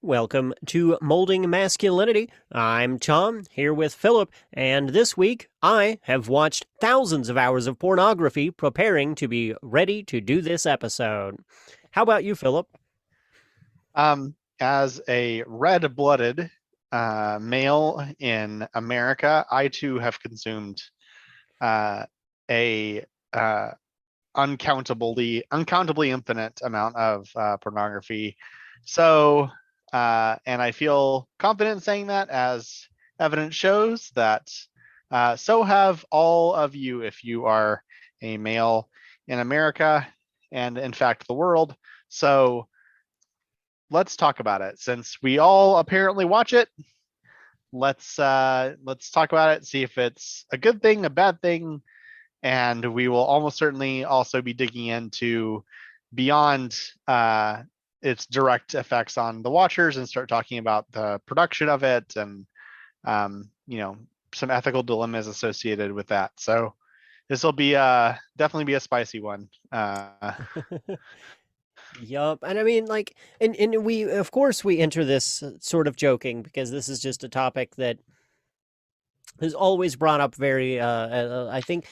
Welcome to Molding Masculinity. I'm Tom, here with Philip, and this week I have watched thousands of hours of pornography preparing to be ready to do this episode. How about you, Philip? As a red-blooded male in America, I too have consumed uh, a uncountably infinite amount of pornography. So, and I feel confident saying that, as evidence shows that so have all of you if you are a male in America and, in fact, the world. So let's talk about it. Since we all apparently watch it, let's talk about it, see if it's a good thing, a bad thing, and we will almost certainly also be digging into beyond its direct effects on the watchers and start talking about the production of it and you know, some ethical dilemmas associated with that. So this will be definitely be a spicy one. Yup. And I mean, like, and we, of course, we enter this sort of joking because this is just a topic that is always brought up very I think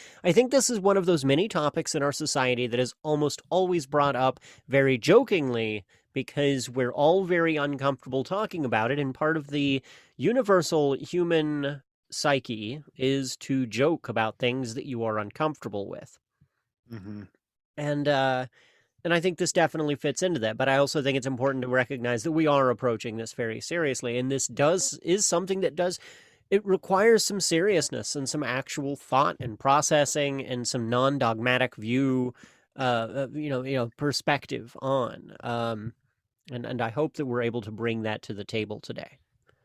this is one of those many topics in our society that is almost always brought up very jokingly because we're all very uncomfortable talking about it, and part of the universal human psyche is to joke about things that you are uncomfortable with. Mm-hmm. And I think this definitely fits into that, but I also think it's important to recognize that we are approaching this very seriously, and this does is something that does it requires some seriousness and some actual thought and processing and some non-dogmatic view, perspective on. And I hope that we're able to bring that to the table today.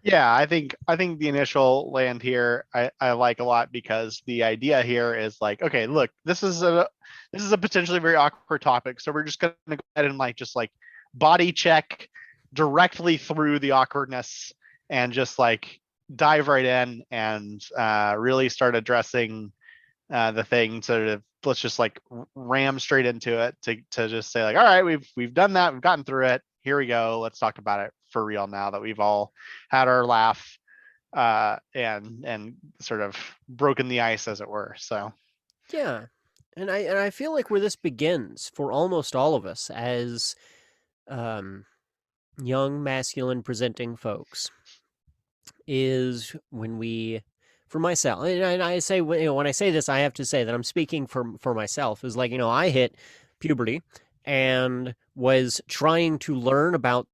Yeah, I think the initial land here I like a lot because the idea here is like, okay, look, this is a potentially very awkward topic, so we're just gonna go ahead and just body check directly through the awkwardness and just dive right in and really start addressing the thing. Sort of, let's just ram straight into it to just say all right, we've done that, we've gotten through it. Here we go. Let's talk about it for real now that we've all had our laugh and sort of broken the ice, as it were. So Yeah. And I feel like where this begins for almost all of us as um, young masculine presenting folks is when we, for myself, and I say, when I say this, I have to say that I'm speaking for myself, is like, I hit puberty and was trying to learn about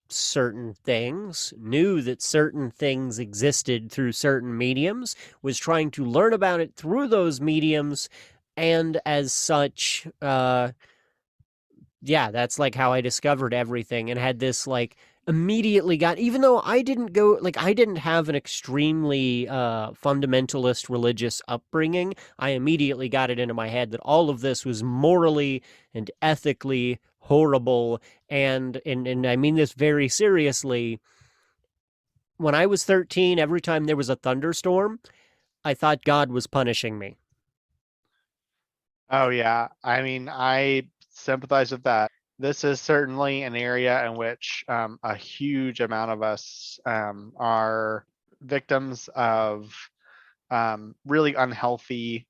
certain things, knew that certain things existed through certain mediums, was trying to learn about it through those mediums, and as such, yeah, that's like how I discovered everything and had this immediately got, even though I didn't go, I didn't have an extremely fundamentalist religious upbringing, I immediately got it into my head that all of this was morally and ethically horrible. And I mean this very seriously. When I was 13, every time there was a thunderstorm, I thought God was punishing me. oh yeah, I mean, I sympathize with that. This is certainly an area in which a huge amount of us are victims of really unhealthy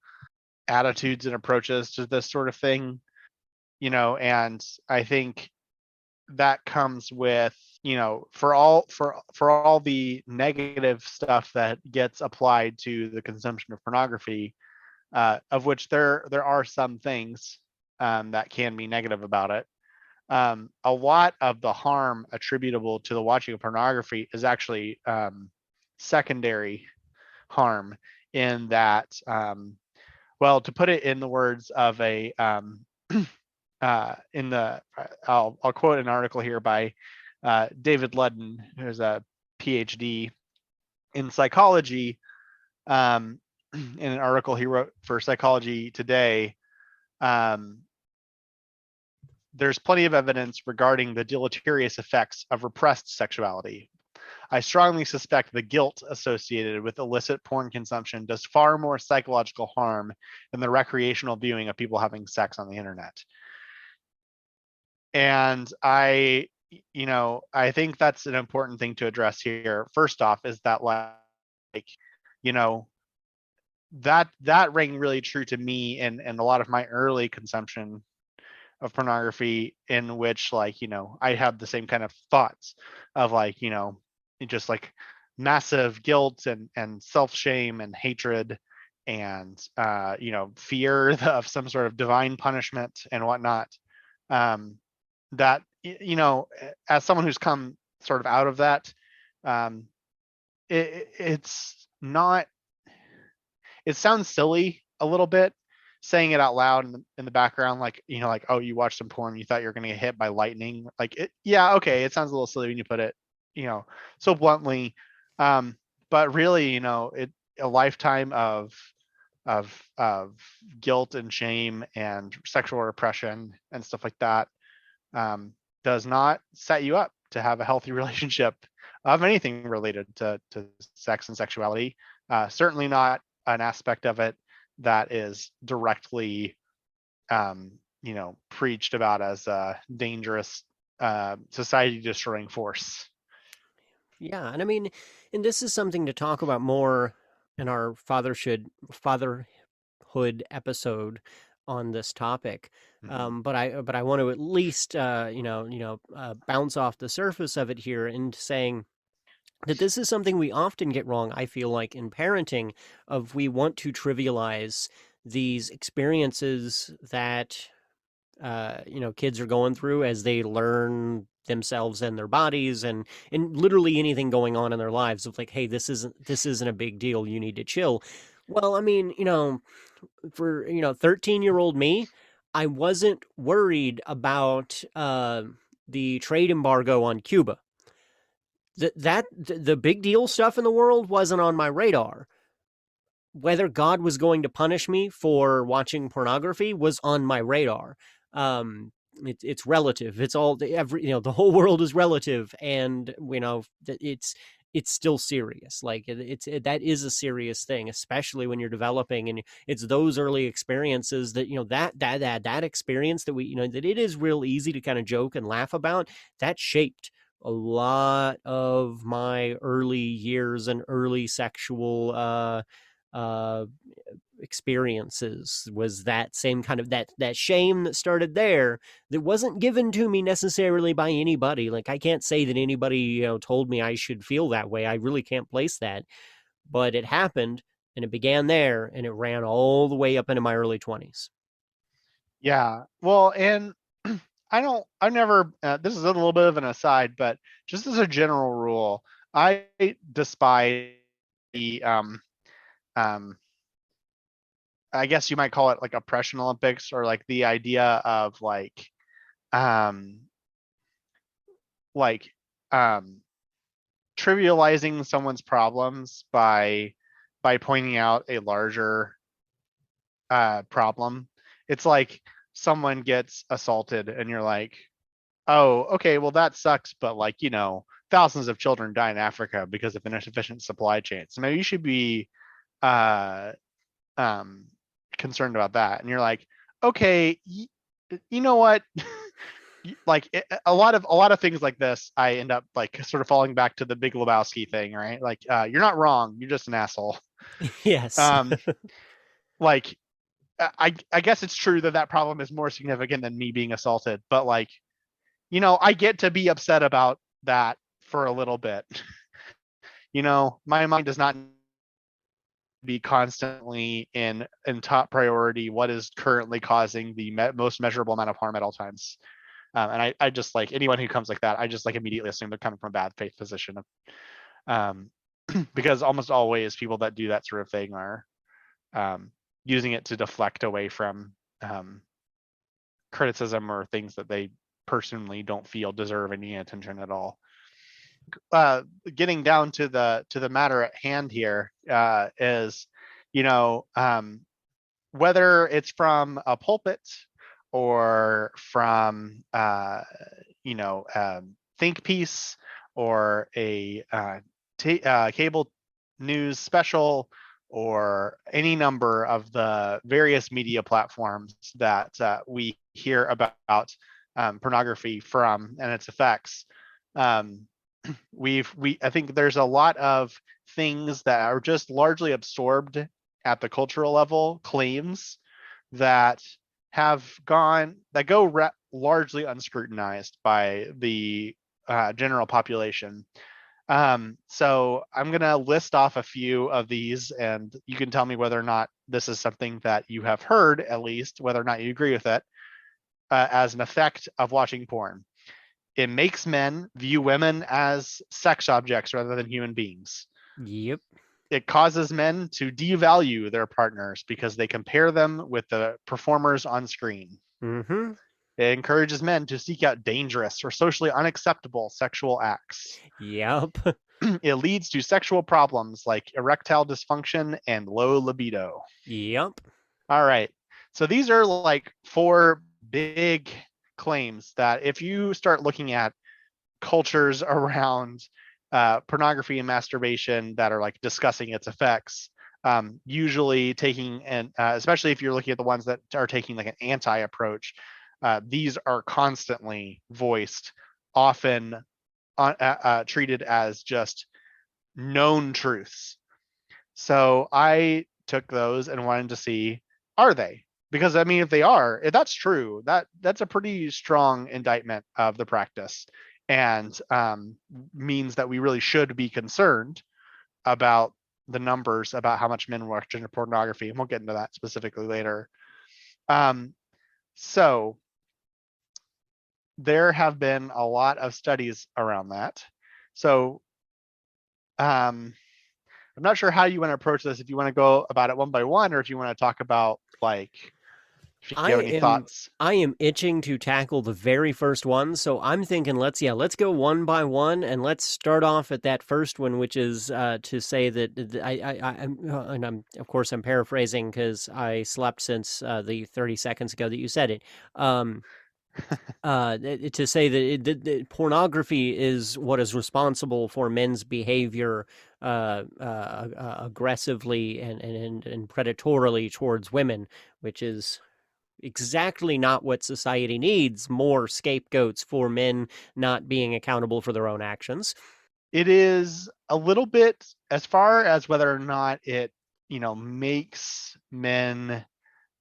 attitudes and approaches to this sort of thing, and I think that comes with, for all the negative stuff that gets applied to the consumption of pornography, of which there are some things that can be negative about it. A lot of the harm attributable to the watching of pornography is actually secondary harm, in that, well, to put it in the words of a in the I'll quote an article here by David Ludden, who's a PhD in psychology, in an article he wrote for Psychology Today. um, there's plenty of evidence regarding the deleterious effects of repressed sexuality. I strongly suspect the guilt associated with illicit porn consumption does far more psychological harm than the recreational viewing of people having sex on the internet. And I I think that's an important thing to address here. First off, is that like, you know, that rang really true to me and a lot of my early consumption of pornography, in which like, I had the same kind of thoughts of like, just like massive guilt and self-shame and hatred and fear of some sort of divine punishment and whatnot. um that as someone who's come sort of out of that, um it's not, it sounds silly a little bit saying it out loud in the background, like, like, oh, you watched some porn, you thought you were going to get hit by lightning, like, yeah, okay, it sounds a little silly when you put it, you know so bluntly. um but really, a lifetime of guilt and shame and sexual repression and stuff like that, um, does not set you up to have a healthy relationship of anything related to sex and sexuality. Certainly not an aspect of it that is directly, preached about as a dangerous, society destroying force. Yeah, and I mean, and this is something to talk about more in our fatherhood episode on this topic. Mm-hmm. But I want to at least bounce off the surface of it here into saying that this is something we often get wrong. I feel like in parenting, of we want to trivialize these experiences that kids are going through as they learn themselves and their bodies and literally anything going on in their lives of like, hey, this isn't a big deal, you need to chill. Well, I mean, for 13-year-old me, I wasn't worried about the trade embargo on Cuba. The big deal stuff in the world wasn't on my radar. Whether God was going to punish me for watching pornography was on my radar. It's relative. It's all the whole world is relative, and it's still serious. Like that is a serious thing, especially when you're developing, and it's those early experiences that that experience that we that it is real easy to kind of joke and laugh about. That shaped a lot of my early years and early sexual uh experiences. Was that same kind of that shame that started there, that wasn't given to me necessarily by anybody. Like, I can't say that anybody told me I should feel that way. I really can't place that, but it happened, and it began there, and it ran all the way up into my early 20s. Yeah. Well, and I've never, this is a little bit of an aside, but just as a general rule, I despise the, um, I guess you might call it like oppression Olympics, or like the idea of um, like, um, trivializing someone's problems by pointing out a larger, problem. It's like someone gets assaulted and you're like, oh, okay, well that sucks, but like, thousands of children die in Africa because of insufficient supply chains. So maybe you should be, uh, um, concerned about that. And you're like, okay, you know what? Like, a lot of things like this, I end up like sort of falling back to the Big Lebowski thing, right? Like, you're not wrong, you're just an asshole. Yes. Um, like, I guess it's true that that problem is more significant than me being assaulted, but like, I get to be upset about that for a little bit. My mind does not be constantly in top priority what is currently causing the most measurable amount of harm at all times. And I just, like, anyone who comes like that, I just like immediately assume they're coming from a bad faith position. um, because almost always people that do that sort of thing are, um, using it to deflect away from, um, criticism or things that they personally don't feel deserve any attention at all. Getting down to the matter at hand here, is, you know um, whether it's from a pulpit or from, think piece, or a, cable news special, or any number of the various media platforms that, we hear about, pornography from and its effects. Um, I think there's a lot of things that are just largely absorbed at the cultural level, claims that go largely unscrutinized by the general population. So I'm gonna list off a few of these, and you can tell me whether or not this is something that you have heard, at least whether or not you agree with it, as an effect of watching porn. It makes men view women as sex objects rather than human beings. Yep. It causes men to devalue their partners because they compare them with the performers on screen. Mm-hmm. It encourages men to seek out dangerous or socially unacceptable sexual acts. Yep. It leads to sexual problems like erectile dysfunction and low libido. Yep. All right. So these are like four big claims that if you start looking at cultures around pornography and masturbation that are like discussing its effects, usually taking and especially if you're looking at the ones that are taking like an anti approach, these are constantly voiced, often treated as just known truths. So I took those and wanted to see, are they? Because I mean, if they are, if that's true, that's a pretty strong indictment of the practice, and means that we really should be concerned about the numbers about how much men watch gender pornography, and we'll get into that specifically later. Um, so there have been a lot of studies around that. So I'm not sure how you want to approach this. If you want to go about it one by one, or if you want to talk about like if you I have any am thoughts. I am itching to tackle the very first one, so I'm thinking let's go one by one, and let's start off at that first one, which is to say that I'm of course I'm paraphrasing because I slept since the 30 seconds ago that you said it. Um, to say that pornography is what is responsible for men's behavior aggressively and predatorily towards women, which is exactly not what society needs, more scapegoats for men not being accountable for their own actions. It is a little bit as far as whether or not it, makes men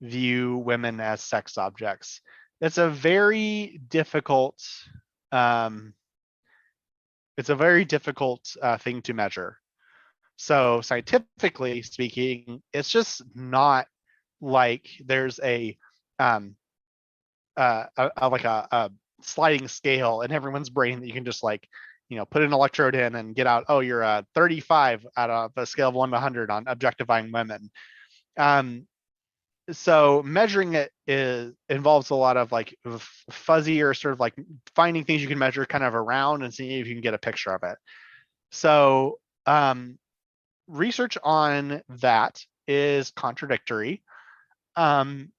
view women as sex objects. It's a very difficult um, it's a very difficult thing to measure. So scientifically speaking, it's just not like there's um, a sliding scale in everyone's brain that you can just like put an electrode in and get out, oh, you're a 35 out of a scale of 1 to 100 on objectifying women. So measuring it involves a lot of like fuzzy or sort of like finding things you can measure kind of around and seeing if you can get a picture of it. So research on that is contradictory. um,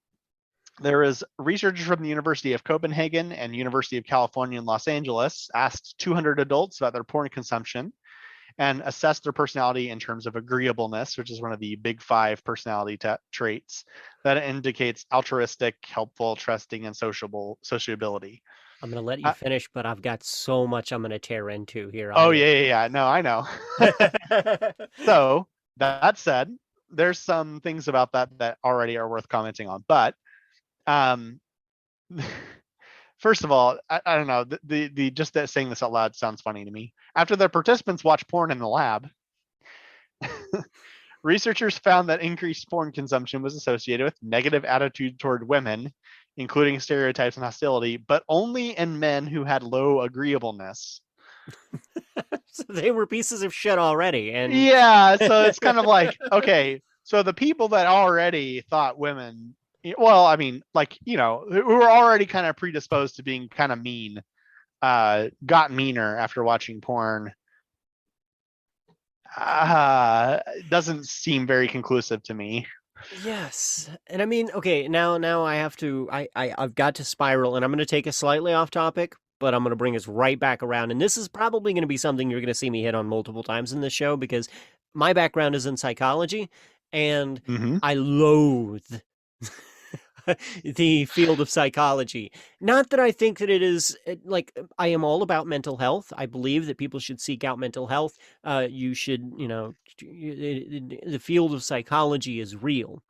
there is researchers from the University of Copenhagen and University of California in Los Angeles asked 200 adults about their porn consumption and assessed their personality in terms of agreeableness, which is one of the big five personality traits that indicates altruistic, helpful, trusting, and sociability. I'm going to let you Uh, finish, but I've got so much I'm going to tear into here. oh I yeah. No, I know. So that said, there's some things about that already are worth commenting on, but um, first of all, I don't know. The just that saying this out loud sounds funny to me. After the participants watched porn in the lab, researchers found that increased porn consumption was associated with negative attitude toward women, including stereotypes and hostility, but only in men who had low agreeableness. So they were pieces of shit already, and Yeah, so it's kind of like, okay, so the people that already thought women, well, I mean, like, who were already kind of predisposed to being kind of mean, got meaner after watching porn. Doesn't seem very conclusive to me. yes, and I mean, okay, now I have to, I've got to spiral, and I'm going to take a slightly off topic, but I'm going to bring us right back around, and this is probably going to be something you're going to see me hit on multiple times in this show because my background is in psychology, and Mm-hmm. I loathe the field of psychology. Not that I think that it is like I am all about mental health. I believe that people should seek out mental health. You should, the field of psychology is real.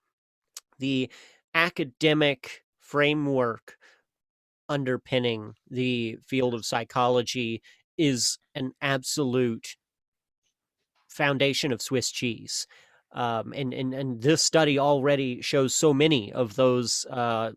The academic framework underpinning the field of psychology is an absolute foundation of Swiss cheese. And this study already shows so many of those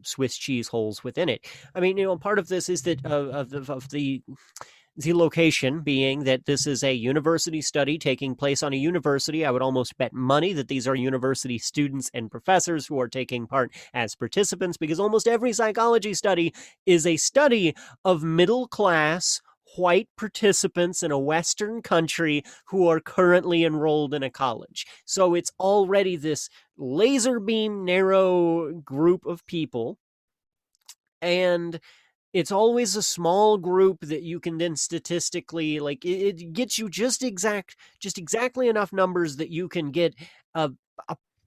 Swiss cheese holes within it. I mean, part of this is that of the location being that this is a university study taking place on a university. I would almost bet money that these are university students and professors who are taking part as participants, because almost every psychology study is a study of middle class white participants in a Western country who are currently enrolled in a college. So it's already this laser beam narrow group of people. And it's always a small group that you can then statistically, like, it gets you just exactly enough numbers that you can get a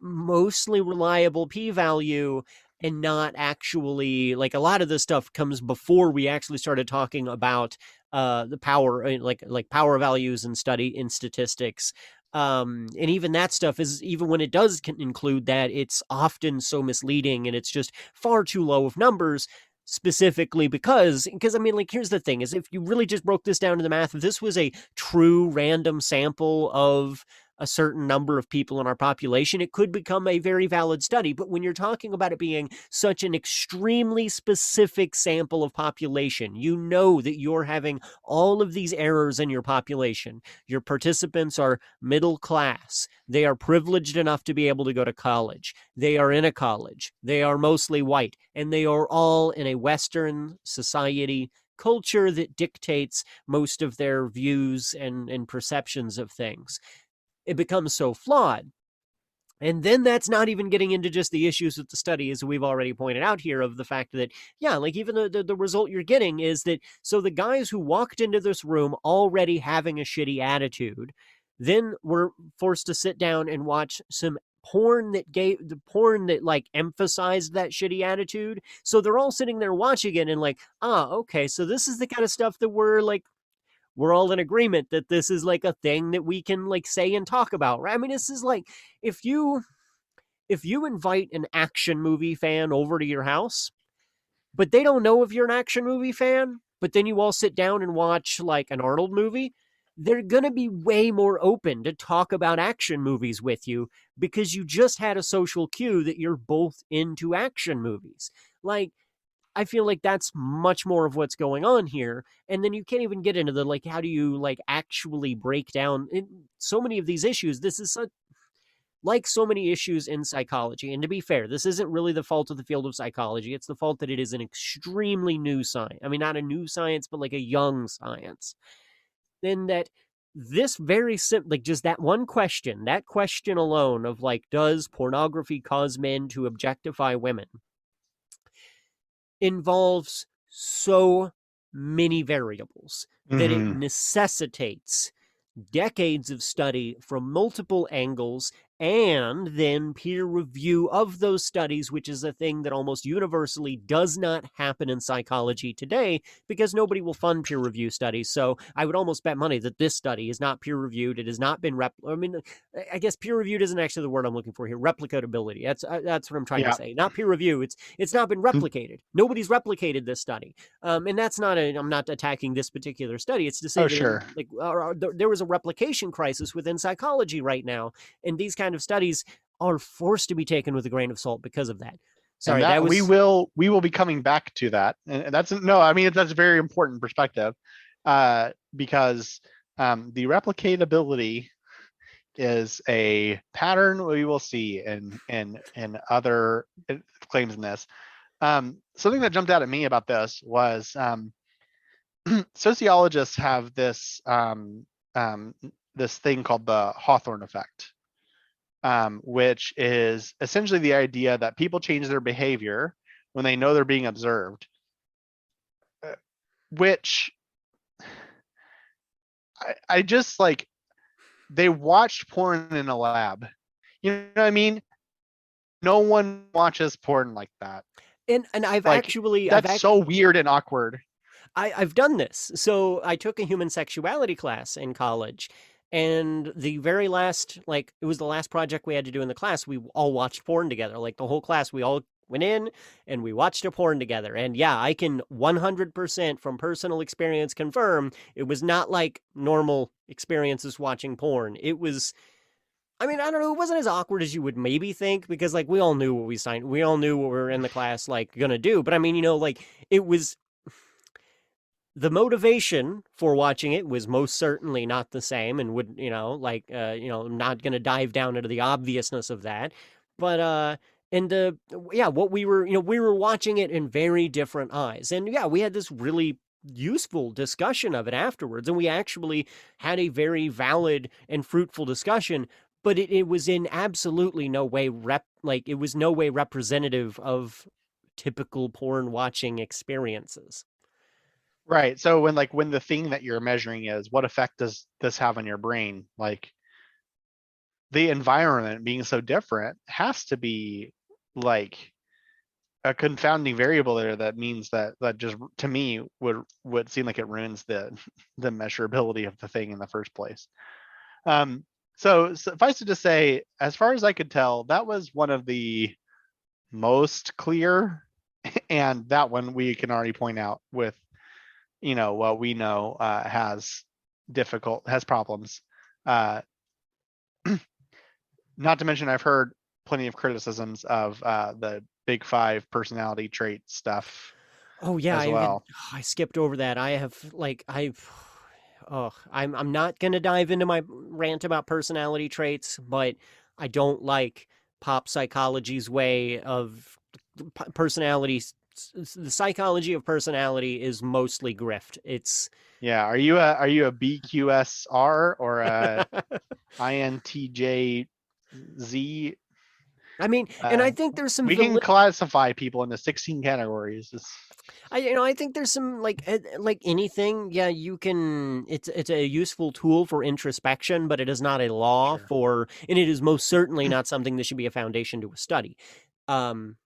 mostly reliable p-value, and not actually, like, a lot of this stuff comes before we actually started talking about the power, like power values and study in statistics. And even that stuff is, even when it does include that, it's often so misleading, and it's just far too low of numbers, specifically because I mean, like, here's the thing: is if you really just broke this down to the math, if this was a true random sample of a certain number of people in our population, it could become a very valid study. But when you're talking about it being such an extremely specific sample of population, you know that you're having all of these errors in your population. Your participants are middle class. They are privileged enough to be able to go to college. They are in a college. They are mostly white, and they are all in a Western society culture that dictates most of their views and perceptions of things. It becomes so flawed. And then that's not even getting into just the issues with the study, as we've already pointed out here, of the fact that, yeah, like, even the result you're getting is that, so the guys who walked into this room already having a shitty attitude, then were forced to sit down and watch some porn that like emphasized that shitty attitude. So they're all sitting there watching it and like, okay, so this is the kind of stuff that we're all in agreement that this is like a thing that we can like say and talk about, right? I mean, this is like, if you invite an action movie fan over to your house, but they don't know if you're an action movie fan, but then you all sit down and watch like an Arnold movie, they're going to be way more open to talk about action movies with you, because you just had a social cue that you're both into action movies. Like, I feel like that's much more of what's going on here. And then you can't even get into the, like, how do you like actually break down so many of these issues. This is such, like so many issues in psychology. And to be fair, this isn't really the fault of the field of psychology. It's the fault that it is an extremely new science. I mean, not a new science, but like a young science. Then that this very simple, like, just that question alone of like, does pornography cause men to objectify women, involves so many variables that it Mm-hmm. necessitates decades of study from multiple angles, and then peer review of those studies, which is a thing that almost universally does not happen in psychology today, because nobody will fund peer review studies. So I would almost bet money that this study is not peer reviewed. It has not been I mean, I guess peer reviewed isn't actually the word I'm looking for here. Replicability. That's what I'm trying to Yeah. say. Not peer review. It's not been replicated. Nobody's replicated this study. And that's not I'm not attacking this particular study. It's to say Oh, that sure. there was a replication crisis within psychology right now, and these kind of studies are forced to be taken with a grain of salt because of that. And Sorry, that that was we will be coming back to that. And that's no, I mean, that's a very important perspective, because the replicatability is a pattern we will see in other claims in this. Something that jumped out at me about this was, sociologists have um, this thing called the Hawthorne effect, which is essentially the idea that people change their behavior when they know they're being observed, which I just like, they watched porn in a lab. You know what I mean? no one watches porn like that. And Like that's I've so weird and awkward. I've done this. So I took a human sexuality class in college, and the very last, like, it was the last project we had to do in the class. We all watched porn together. Like the whole class, we all went in and we watched a porn together. And yeah, I can 100% from personal experience confirm it was not like normal experiences watching porn. It was, I mean, I don't know. It wasn't as awkward as you would maybe think because, like, we all knew what we signed. We all knew what we were in the class, like, gonna do. But I mean, like, it was the motivation for watching it was most certainly not the same and would, not going to dive down into the obviousness of that. But, and yeah, what we were, we were watching it in very different eyes. And yeah, we had this really useful discussion of it afterwards. And we actually had a very valid and fruitful discussion. But it was in absolutely no way it was no way representative of typical porn watching experiences. Right. So when the thing that you're measuring is what effect does this have on your brain? Like the environment being so different has to be like a confounding variable there that means that just to me would seem like it ruins the measurability of the thing in the first place. So suffice it to say, as far as I could tell, that was one of the most clear, and that one we can already point out with what we know has problems. Uh, Not to mention, I've heard plenty of criticisms of the big five personality trait stuff Oh yeah, as well. I skipped over that. I'm not gonna dive into my rant about personality traits, but I don't like pop psychology's way of personality. The psychology of personality is mostly grift. It's Yeah, are you a BQSR or a INTJZ? I mean, and I think there's some We can classify people into 16 categories. I think there's some like anything. Yeah, you can. It's a useful tool for introspection, but it is not a law Sure. for, and it is most certainly not something that should be a foundation to a study. Um,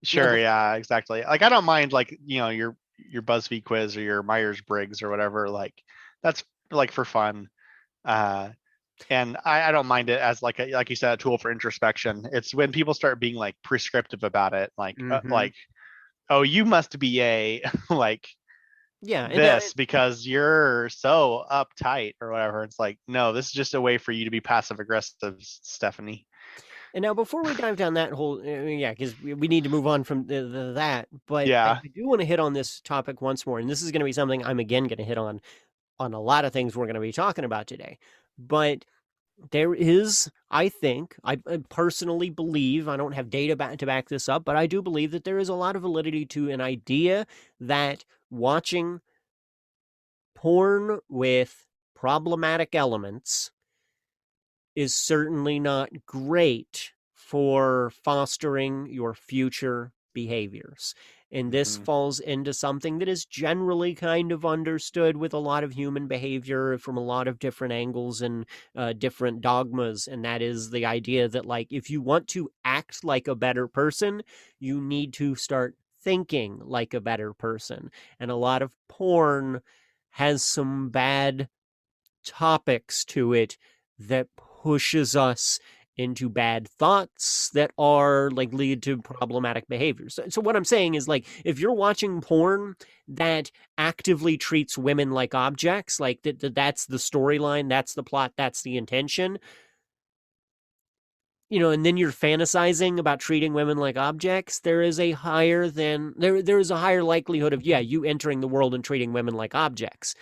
yeah, Sure, yeah, exactly. Like I don't mind like, your BuzzFeed quiz or your Myers-Briggs or whatever, like that's like for fun. Uh and I don't mind it as like you said, a tool for introspection. It's when people start being like prescriptive about it, mm-hmm. like, oh, you must be a like Yeah, this because you're so uptight or whatever. It's like, no, this is just a way for you to be passive aggressive, Stephanie. and now before we dive down that whole, yeah, because we need to move on from that. But Yeah, I do want to hit on this topic once more, and this is going to be something I'm again going to hit on a lot of things we're going to be talking about today. But there is, I think, I personally believe, I don't have data to back this up, but I do believe that there is a lot of validity to an idea that watching porn with problematic elements is certainly not great for fostering your future behaviors. And this hmm, falls into something that is generally kind of understood with a lot of human behavior from a lot of different angles and different dogmas. And that is the idea that, like, if you want to act like a better person, you need to start thinking like a better person. And a lot of porn has some bad topics to it that pushes us into bad thoughts that are like lead to problematic behaviors. So what I'm saying is, like, if you're watching porn that actively treats women like objects, like that's the storyline, that's the plot, that's the intention, and then you're fantasizing about treating women like objects, there is a higher likelihood of, yeah, you entering the world and treating women like objects.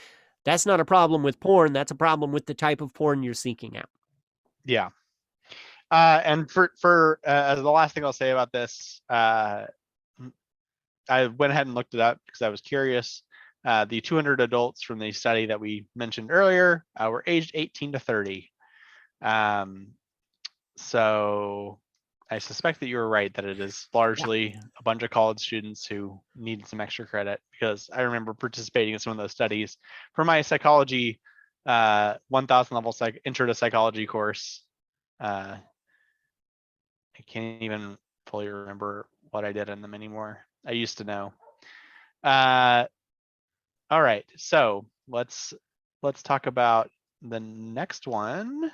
That's not a problem with porn. That's a problem with the type of porn you're seeking out. yeah. And for the last thing I'll say about this, I went ahead and looked it up because I was curious. The 200 adults from the study that we mentioned earlier were aged 18 to 30. Um, so I suspect that you were right that it is Yeah. largely a bunch of college students who need some extra credit, because I remember participating in some of those studies for my psychology 1000 level intro to psychology course. Uh, I can't even fully remember what I did in them anymore. I used to know. All right, so let's talk about the next one.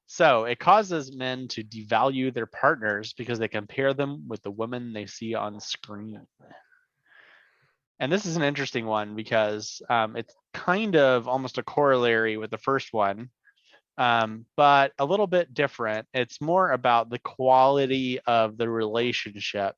So it causes men to devalue their partners because they compare them with the women they see on screen. And this is an interesting one because it's kind of almost a corollary with the first one, but a little bit different. It's more about the quality of the relationship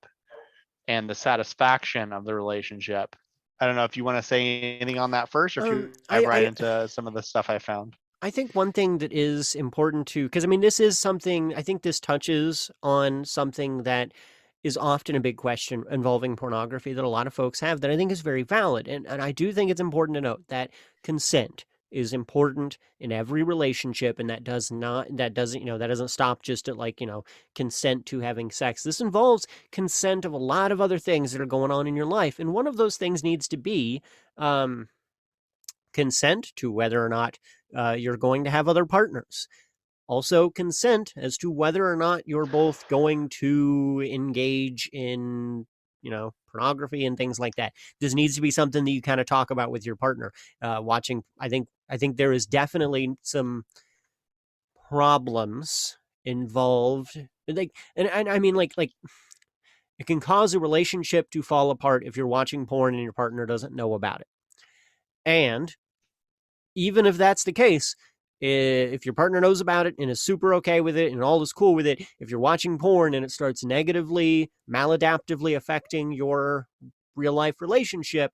and the satisfaction of the relationship. I don't know if you want to say anything on that first, or if you dive right I into some of the stuff I found. I think one thing that is important to, because I mean, this is something, I think this touches on something that is often a big question involving pornography that a lot of folks have that I think is very valid. And I do think it's important to note that consent is important in every relationship, and that doesn't, that doesn't stop just at like, consent to having sex. This involves consent of a lot of other things that are going on in your life. And one of those things needs to be, consent to whether or not you're going to have other partners. Also, consent as to whether or not you're both going to engage in, pornography and things like that. This needs to be something that you kind of talk about with your partner. Watching, I think there is definitely some problems involved. Like, and I mean, like it can cause a relationship to fall apart if you're watching porn and your partner doesn't know about it. And even if that's the case, if your partner knows about it and is super okay with it and all is cool with it, if you're watching porn and it starts negatively, maladaptively affecting your real life relationship,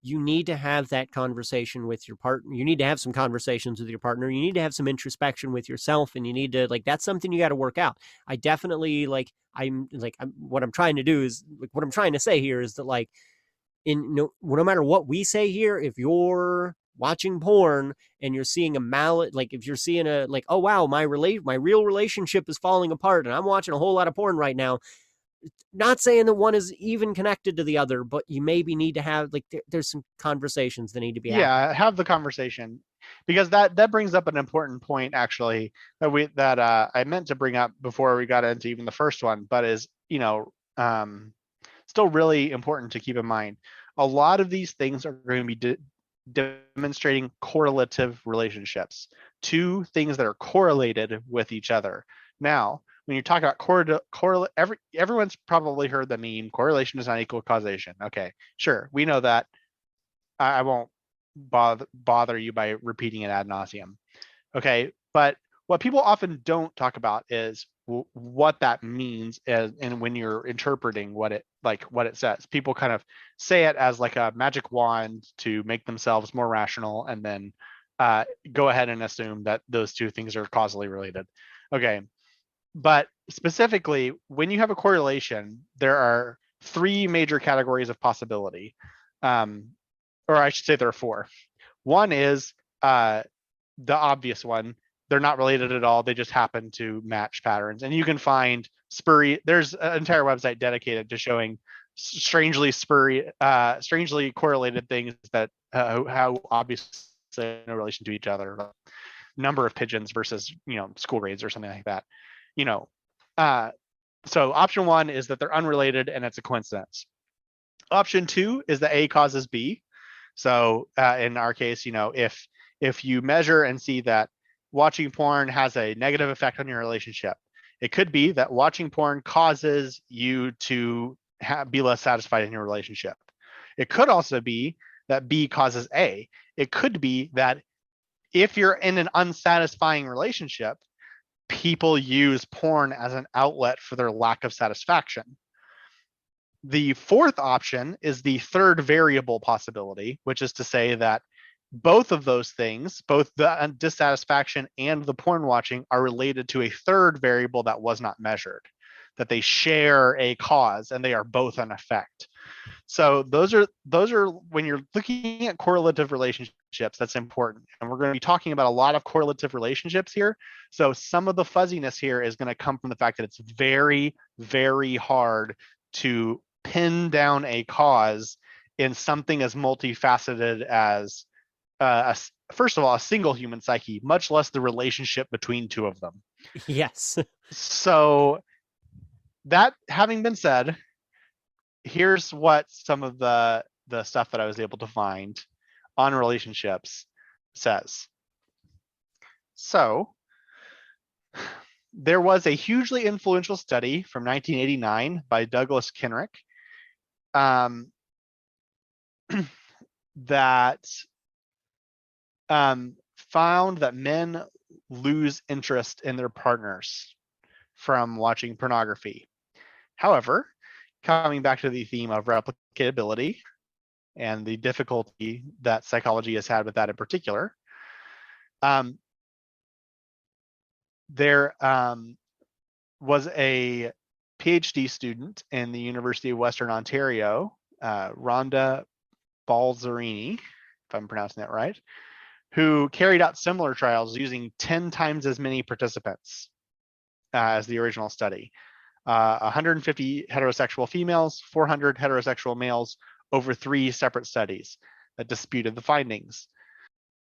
you need to have that conversation with your partner. You need to have some conversations with your partner. You need to have some introspection with yourself, and you need to, like, that's something you got to work out. I definitely, what I'm trying to do is, like, what I'm trying to say here is that, like, no matter what we say here, if you're watching porn and you're seeing like if you're seeing a like, oh wow, my real relationship is falling apart and I'm watching a whole lot of porn right now. Not saying that one is even connected to the other, but you maybe need to have like there's some conversations that need to be had. Yeah, have the conversation, because that brings up an important point actually that I meant to bring up before we got into even the first one, but is still really important to keep in mind. A lot of these things are going to be demonstrating correlative relationships, two things that are correlated with each other. Now, when you talk about correlate, everyone's probably heard the meme, correlation does not equal causation. Okay, sure, we know that. I won't bother you by repeating it ad nauseum. Okay, but what people often don't talk about is what that means, and when you're interpreting what it says. People kind of say it as like a magic wand to make themselves more rational, and then go ahead and assume that those two things are causally related. Okay, but specifically, when you have a correlation, there are three major categories of possibility. Or I should say there are four. One is the obvious one. They're not related at all. They just happen to match patterns. And you can find there's an entire website dedicated to showing strangely strangely correlated things that how obviously no relation to each other. Number of pigeons versus, school grades or something like that. You know, uh, so option one is that they're unrelated and it's a coincidence. Option two is that A causes B. So in our case, if you measure and see that watching porn has a negative effect on your relationship, it could be that watching porn causes you to be less satisfied in your relationship. It could also be that B causes A. It could be that if you're in an unsatisfying relationship, people use porn as an outlet for their lack of satisfaction. The fourth option is the third variable possibility, which is to say that both of those things, both the dissatisfaction and the porn watching, are related to a third variable that was not measured, that they share a cause and they are both an effect. So those are when you're looking at correlative relationships, that's important. And we're going to be talking about a lot of correlative relationships here. So some of the fuzziness here is going to come from the fact that it's very, very hard to pin down a cause in something as multifaceted as first of all, a single human psyche, much less the relationship between two of them. Yes. So, that having been said, here's what some of the stuff that I was able to find on relationships says. So, there was a hugely influential study from 1989 by Douglas Kenrick um, that found that men lose interest in their partners from watching pornography. However, coming back to the theme of replicability and the difficulty that psychology has had with that in particular, um, there was a PhD student in the University of Western Ontario, Rhonda Balzerini, if I'm pronouncing that right, who carried out similar trials using 10 times as many participants as the original study. 150 heterosexual females, 400 heterosexual males over 3 separate studies that disputed the findings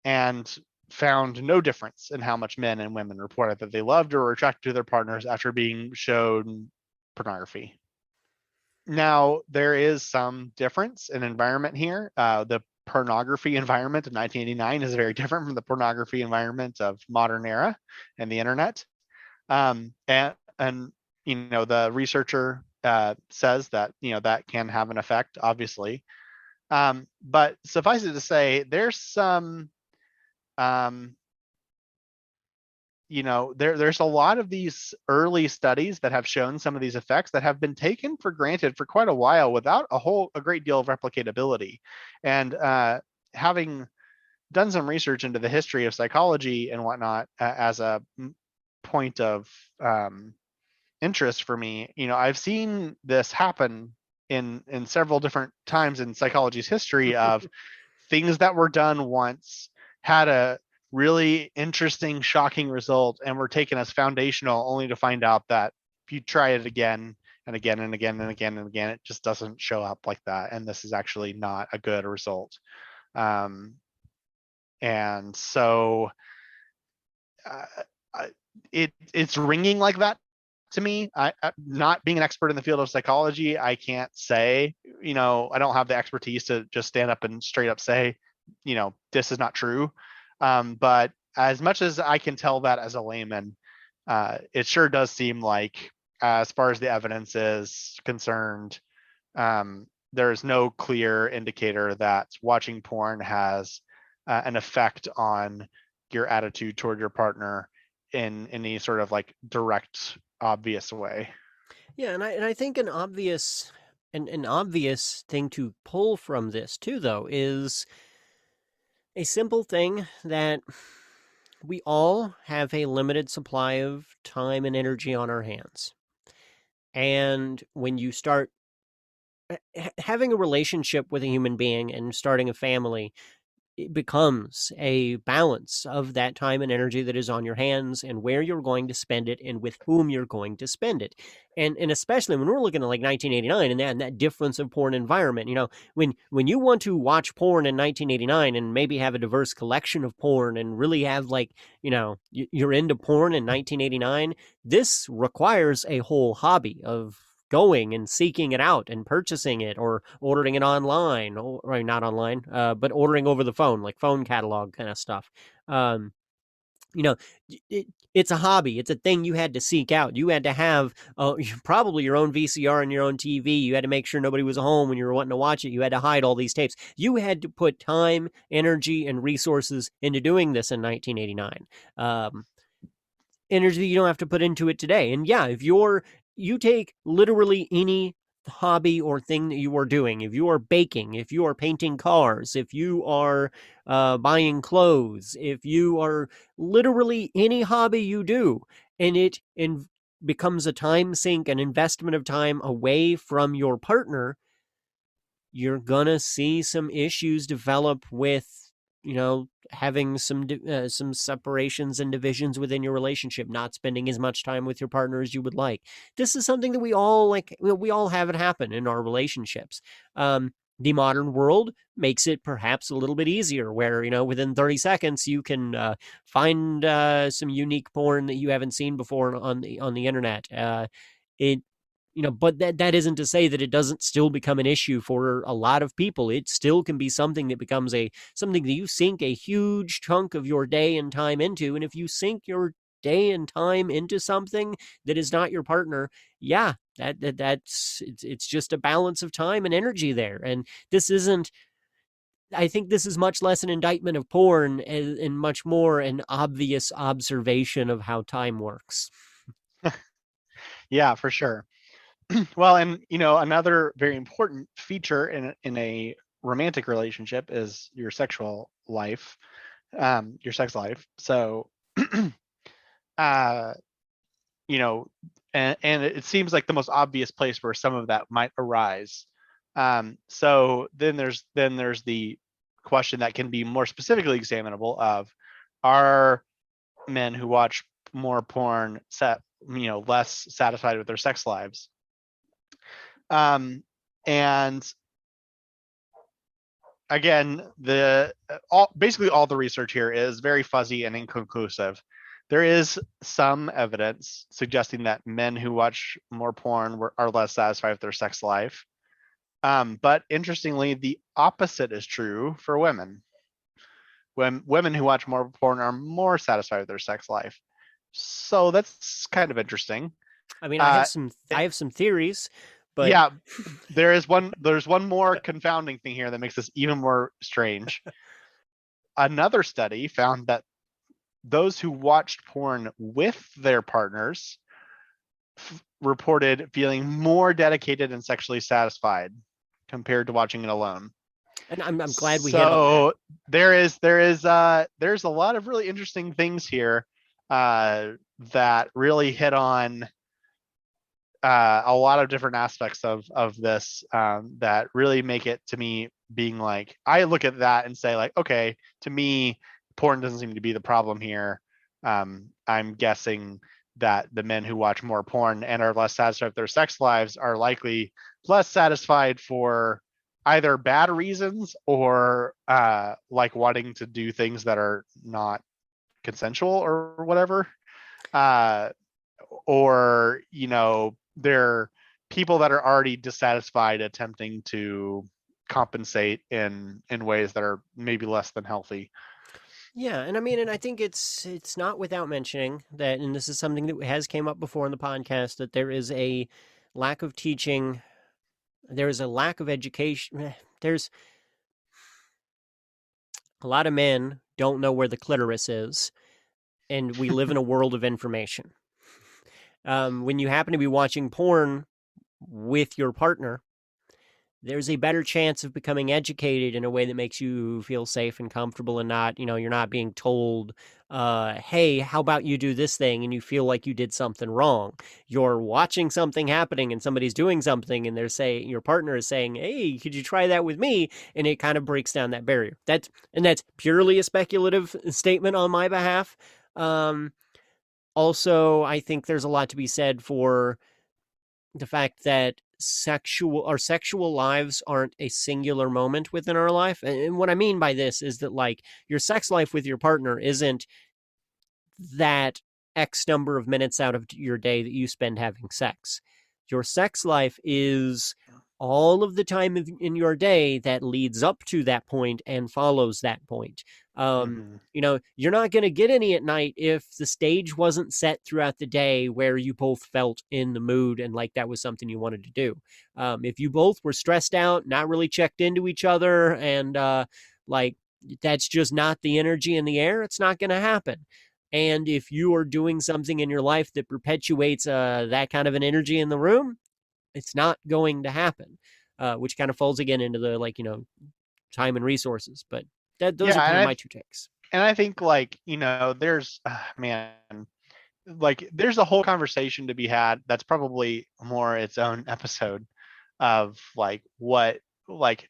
and found no difference in how much men and women reported that they loved or were attracted to their partners after being shown pornography. Now, there is some difference in environment here. The pornography environment of 1989 is very different from the pornography environment of modern era and the internet. And the researcher says that that can have an effect, obviously. But suffice it to say, there's some um, there's a lot of these early studies that have shown some of these effects that have been taken for granted for quite a while without a great deal of replicatability. And having done some research into the history of psychology and whatnot as a point of interest for me, I've seen this happen in several different times in psychology's history of things that were done once had a really interesting, shocking result and were taken as foundational, only to find out that if you try it again and again and again and again and again, it just doesn't show up like that. And this is actually not a good result. And so it's ringing like that to me. Not being an expert in the field of psychology, I can't say, I don't have the expertise to just stand up and straight up say, this is not true. But as much as I can tell that as a layman, it sure does seem like, as far as the evidence is concerned, there is no clear indicator that watching porn has an effect on your attitude toward your partner in any sort of like direct, obvious way. Yeah, and I think an obvious thing to pull from this too, though, is a simple thing that we all have a limited supply of time and energy on our hands. And when you start having a relationship with a human being and starting a family, it becomes a balance of that time and energy that is on your hands and where you're going to spend it and with whom you're going to spend it. And especially when we're looking at like 1989 and that difference of porn environment, when you want to watch porn in 1989 and maybe have a diverse collection of porn and really have like, you're into porn in 1989, this requires a whole hobby of going and seeking it out and purchasing it or ordering it online or not online, but ordering over the phone, like phone catalog kind of stuff. Um, you know, it's a hobby. It's a thing you had to seek out. You had to have probably your own VCR and your own TV. You had to make sure nobody was home when you were wanting to watch it. You had to hide all these tapes. You had to put time, energy, and resources into doing this in 1989. Energy you don't have to put into it today. And yeah, if you take literally any hobby or thing that you are doing, if you are baking, if you are painting cars, if you are buying clothes, if you are literally any hobby you do, and becomes a time sink, an investment of time away from your partner, you're gonna see some issues develop with having some separations and divisions within your relationship, not spending as much time with your partner as you would like. This is something that we all have it happen in our relationships. The modern world makes it perhaps a little bit easier, where within 30 seconds you can find some unique porn that you haven't seen before on the internet. It but that isn't to say that it doesn't still become an issue for a lot of people. It still can be something that becomes a something that you sink a huge chunk of your day and time into. And if you sink your day and time into something that is not your partner, yeah, that's just a balance of time and energy there. And this isn't I think this is much less an indictment of porn and much more an obvious observation of how time works. Yeah, for sure. Well, and another very important feature in a romantic relationship is your sexual life, your sex life. So, uh, you know, and it seems like the most obvious place where some of that might arise. So then there's the question that can be more specifically examinable of, are men who watch more porn less satisfied with their sex lives? And again, basically all the research here is very fuzzy and inconclusive. There is some evidence suggesting that men who watch more porn are less satisfied with their sex life. But interestingly, the opposite is true for women. When women who watch more porn are more satisfied with their sex life. So that's kind of interesting. I mean, Uh, I have some theories, but yeah, there's one more confounding thing here that makes this even more strange. Another study found that those who watched porn with their partners reported feeling more dedicated and sexually satisfied compared to watching it alone. and I'm glad we hit on that. So there's a lot of really interesting things here that really hit on a lot of different aspects of this that really make it, to me, being like, I look at that and say, like, okay, to me, porn doesn't seem to be the problem here. I'm guessing that the men who watch more porn and are less satisfied with their sex lives are likely less satisfied for either bad reasons or like wanting to do things that are not consensual or whatever. Uh, or they're people that are already dissatisfied attempting to compensate in ways that are maybe less than healthy. Yeah, and I mean, and I think it's not without mentioning that, and this is something that has came up before in the podcast, that there is a lack of teaching, there is a lack of education. There's a lot of men don't know where the clitoris is, and we live in a world of information. When you happen to be watching porn with your partner, there's a better chance of becoming educated in a way that makes you feel safe and comfortable, and not, you're not being told, hey, how about you do this thing, and you feel like you did something wrong. You're watching something happening and somebody's doing something, and they're saying, your partner is saying, hey, could you try that with me? And it kind of breaks down that barrier. That's purely a speculative statement on my behalf. Um, Also, I think there's a lot to be said for the fact that our sexual lives aren't a singular moment within our life. And what I mean by this is that, like, your sex life with your partner isn't that X number of minutes out of your day that you spend having sex. Your sex life is all of the time in your day that leads up to that point and follows that point. Mm-hmm. You're not going to get any at night if the stage wasn't set throughout the day where you both felt in the mood and like that was something you wanted to do. If you both were stressed out, not really checked into each other, and like that's just not the energy in the air, it's not going to happen. And if you are doing something in your life that perpetuates that kind of an energy in the room, it's not going to happen. Which kind of falls again into the, like, time and resources. But those Yeah, are kind of and my two takes. I think, like, there's man, like, there's a whole conversation to be had that's probably more its own episode of, like, like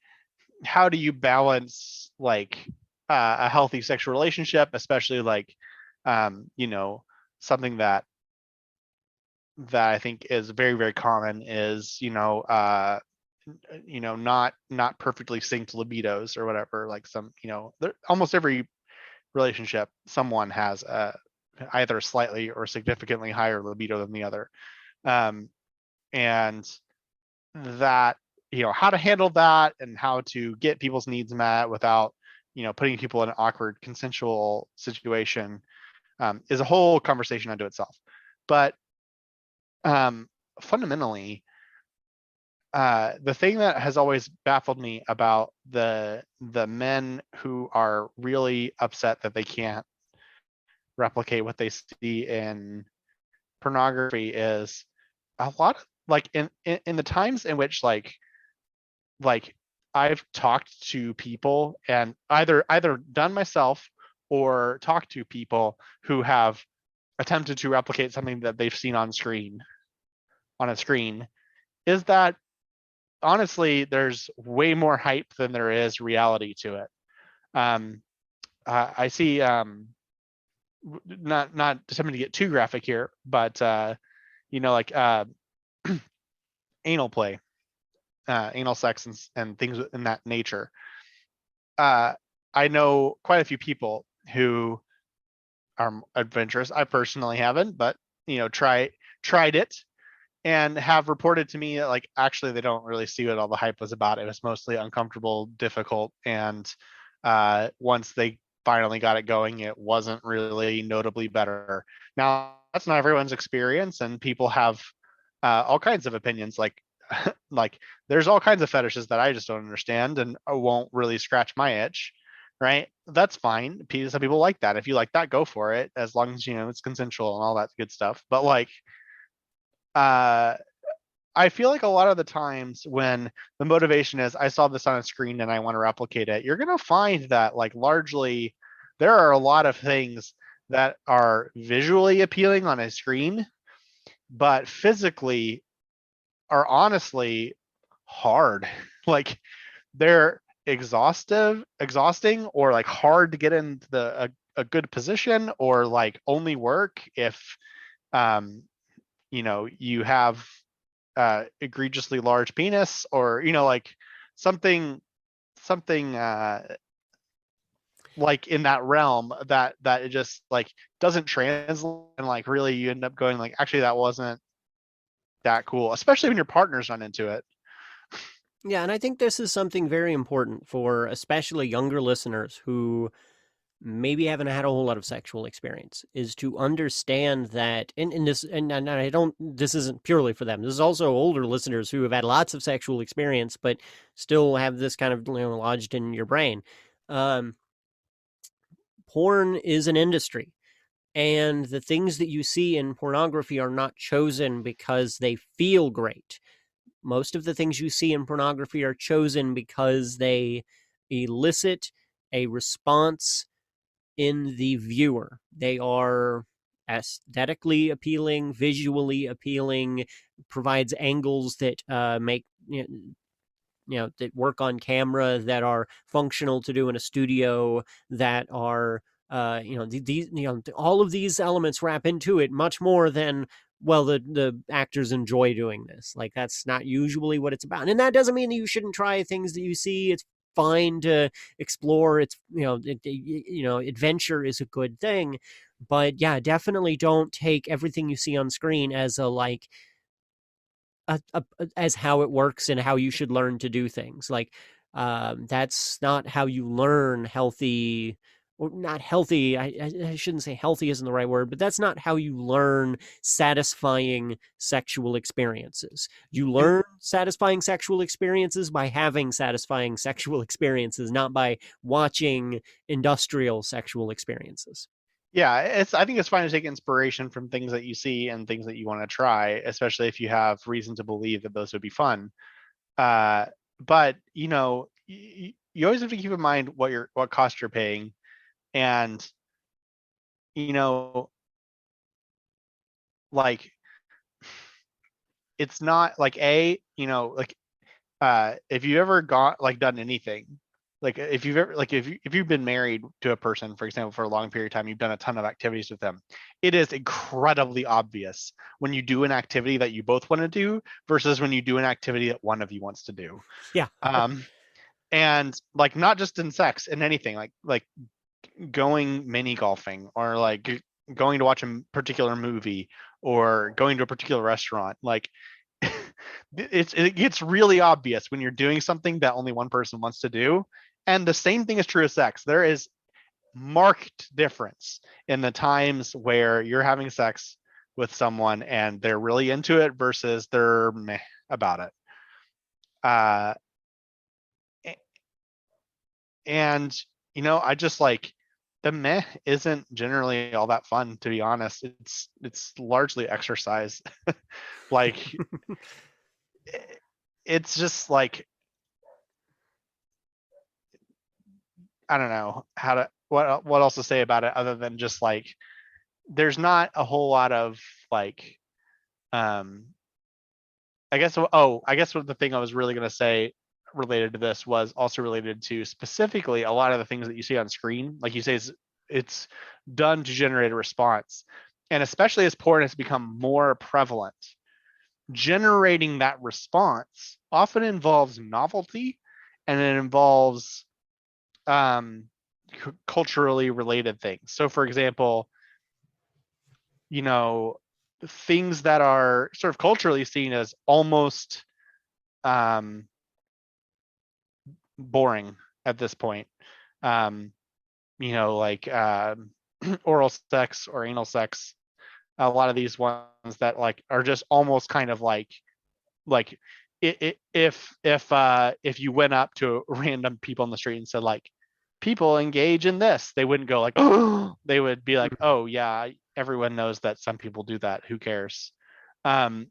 how do you balance, like, a healthy sexual relationship, especially like something that I think is very, very common is not perfectly synced libidos or whatever. Like almost every relationship, someone has either slightly or significantly higher libido than the other. And that, how to handle that and how to get people's needs met without, putting people in an awkward consensual situation, is a whole conversation unto itself. But fundamentally, the thing that has always baffled me about the men who are really upset that they can't replicate what they see in pornography is a lot of, like, in the times in which like I've talked to people and either done myself or talked to people who have attempted to replicate something that they've seen on a screen, is that honestly there's way more hype than there is reality to it. um I see, not something to get too graphic here, but like anal play, anal sex, and things in that nature. uh I know quite a few people who are adventurous. I personally haven't, but tried it and have reported to me that, like, actually they don't really see what all the hype was about. It was mostly uncomfortable, difficult, and once they finally got it going, it wasn't really notably better. Now, that's not everyone's experience, and people have all kinds of opinions. Like, like there's all kinds of fetishes that I just don't understand and won't really scratch my itch. Right? That's fine. Some people like that. If you like that, go for it, as long as it's consensual and all that good stuff. But like, uh I feel like a lot of the times when the motivation is I saw this on a screen and I want to replicate it, you're going to find that, like, largely there are a lot of things that are visually appealing on a screen, but physically are honestly hard. Like, they're exhausting, or like hard to get into a good position, or like only work if um you have egregiously large penis, or like something like in that realm, that it just like doesn't translate, and like really you end up going like, actually that wasn't that cool, especially when your partner's not into it. Yeah, and I think this is something very important for especially younger listeners who maybe haven't had a whole lot of sexual experience, is to understand that in this, and I don't, this isn't purely for them. This is also older listeners who have had lots of sexual experience but still have this kind of, lodged in your brain. Um, Porn is an industry, and the things that you see in pornography are not chosen because they feel great. Most of the things you see in pornography are chosen because they elicit a response in the viewer. They are aesthetically appealing, visually appealing, provides angles that make that work on camera, that are functional to do in a studio, that are these all of these elements wrap into it much more than, well, the actors enjoy doing this. Like, that's not usually what it's about, and that doesn't mean that you shouldn't try things that you see. It's fine to explore. It's adventure is a good thing, but yeah, definitely don't take everything you see on screen as a like as how it works and how you should learn to do things. Like, that's not how you learn healthy, or not healthy. I shouldn't say healthy isn't the right word, but that's not how you learn satisfying sexual experiences. You And learn satisfying sexual experiences by having satisfying sexual experiences, not by watching industrial sexual experiences. yeah, I think it's fine to take inspiration from things that you see and things that you want to try, especially if you have reason to believe that those would be fun. uh but you always have to keep in mind what cost you're paying. And you know like, it's not like, like, if you ever got like done anything, like if you've ever like if you've been married to a person, for example, for a long period of time, you've done a ton of activities with them. It is incredibly obvious when you do an activity that you both want to do versus when you do an activity that one of you wants to do. Yeah. Um, and like not just in sex, in anything, like going mini golfing or like going to watch a particular movie or going to a particular restaurant, like it gets really obvious when you're doing something that only one person wants to do. And the same thing is true of sex. There is marked difference in the times where you're having sex with someone and they're really into it versus they're meh about it. Uh, and I just like the meh isn't generally all that fun, to be honest. It's largely exercise. Like it's just like I don't know how to what else to say about it other than just like there's not a whole lot of like um I guess what the thing I was really going to say related to this was also related to specifically a lot of the things that you see on screen. Like you say, it's done to generate a response. And especially as porn has become more prevalent, generating that response often involves novelty and it involves um, culturally related things. So, for example, you know, things that are sort of culturally seen as almost um, boring at this point. Um, like oral sex or anal sex. A lot of these ones that like are just almost kind of like if you went up to random people on the street and said like people engage in this, they wouldn't go like oh, they would be like oh yeah, everyone knows that some people do that. Who cares? Um,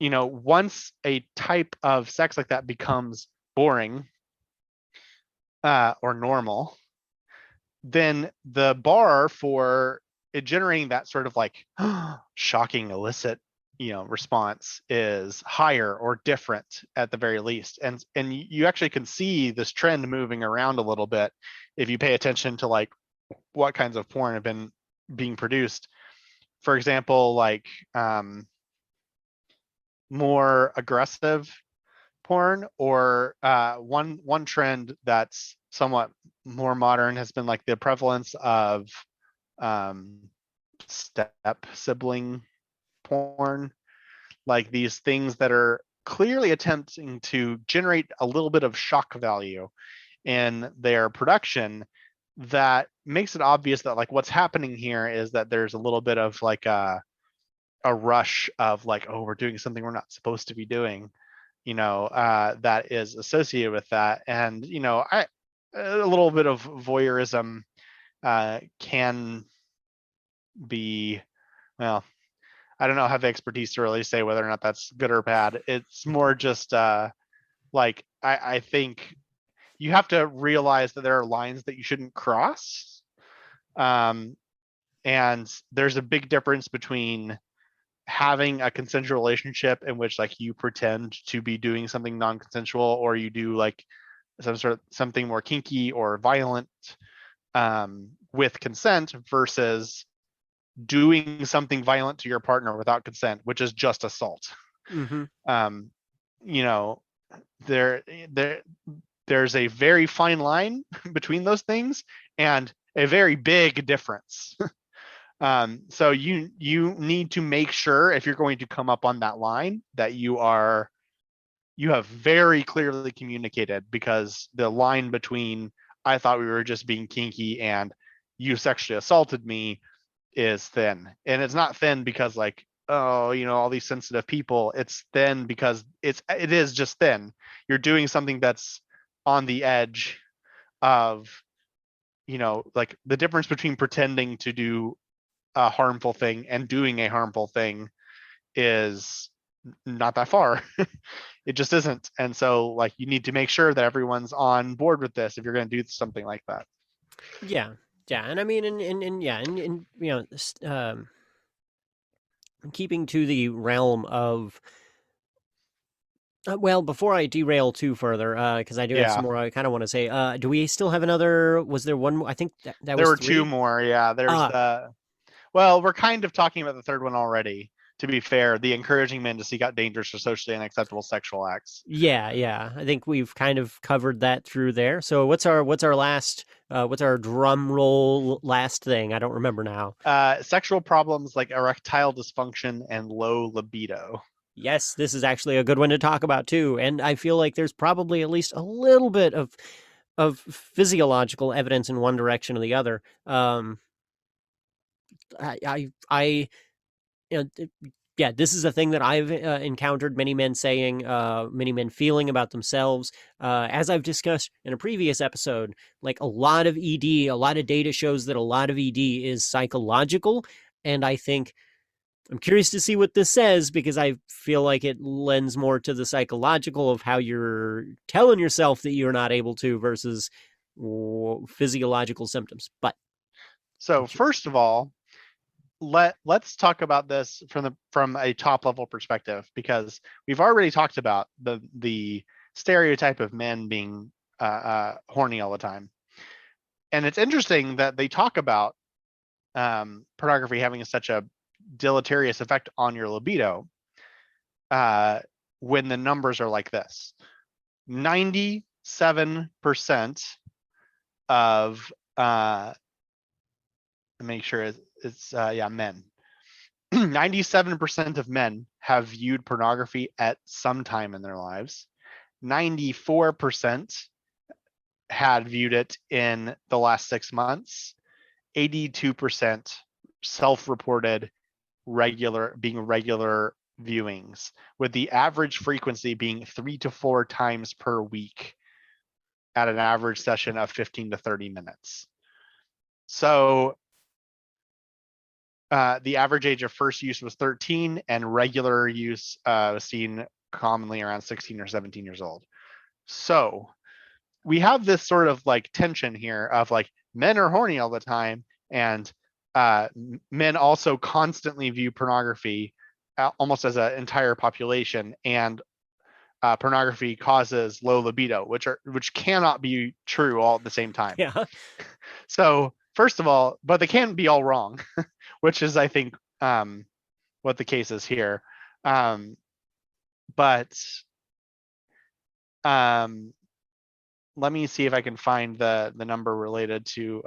once a type of sex like that becomes boring or normal, then the bar for it generating that sort of like shocking illicit response is higher or different at the very least. And you actually can see this trend moving around a little bit if you pay attention to like what kinds of porn have been being produced. For example, like more aggressive porn, or one trend that's somewhat more modern has been like the prevalence of um, step sibling porn, like these things that are clearly attempting to generate a little bit of shock value in their production that makes it obvious that like what's happening here is that there's a little bit of like a rush of like oh we're doing something we're not supposed to be doing, that is associated with that. And I a little bit of voyeurism can be, well, I don't know, have the expertise to really say whether or not that's good or bad. It's more just like I think you have to realize that there are lines that you shouldn't cross. Um, and there's a big difference between having a consensual relationship in which like you pretend to be doing something non-consensual or you do like some sort of something more kinky or violent with consent versus doing something violent to your partner without consent, which is just assault. Mm-hmm. Um, you know, there, there, there's a very fine line between those things and a very big difference. So you need to make sure if you're going to come up on that line that you have very clearly communicated, because the line between I thought we were just being kinky and you sexually assaulted me is thin. And it's not thin because like, oh, all these sensitive people. It's thin because it is just thin. You're doing something that's on the edge of, like the difference between pretending to do a harmful thing and doing a harmful thing is not that far. It just isn't. And so like you need to make sure that everyone's on board with this if you're going to do something like that. Yeah. Yeah. And I mean, and yeah, and keeping to the realm of Well, before I derail too further, because I do have some Yeah, more I kind of want to say. Do we still have another? Was there one more? I think that there was were two three. more. Yeah, there's Ah, the well, we're kind of talking about the third one already. To be fair, the encouraging men to seek out dangerous or socially unacceptable sexual acts. yeah, yeah. I think we've kind of covered that through there. So what's our last? What's our drum roll last thing? I don't remember now. Sexual problems like erectile dysfunction and low libido. Yes, this is actually a good one to talk about too. And I feel like there's probably at least a little bit of physiological evidence in one direction or the other. I you know, yeah, this is a thing that I've encountered many men saying, many men feeling about themselves. As I've discussed in a previous episode, like a lot of ED, a lot of data shows that a lot of ED is psychological. And I think I'm curious to see what this says because I feel like it lends more to the psychological of how you're telling yourself that you're not able to versus physiological symptoms. But So first of all, let's talk about this from a top level perspective because we've already talked about the stereotype of men being horny all the time, and it's interesting that they talk about pornography having such a deleterious effect on your libido uh, when the numbers are like this: 97% of make sure it's yeah, men. 97% of men have viewed pornography at some time in their lives. 94% had viewed it in the last 6 months. 82% self-reported regular viewings, with the average frequency being 3 to 4 times per week at an average session of 15 to 30 minutes. So the average age of first use was 13, and regular use was seen commonly around 16 or 17 years old. So we have this sort of like tension here of like men are horny all the time, and uh, men also constantly view pornography almost as an entire population, and pornography causes low libido, which cannot be true all at the same time. yeah, So first of all, but they can be all wrong, which is I think what the case is here. Um, but um, let me see if I can find the number related to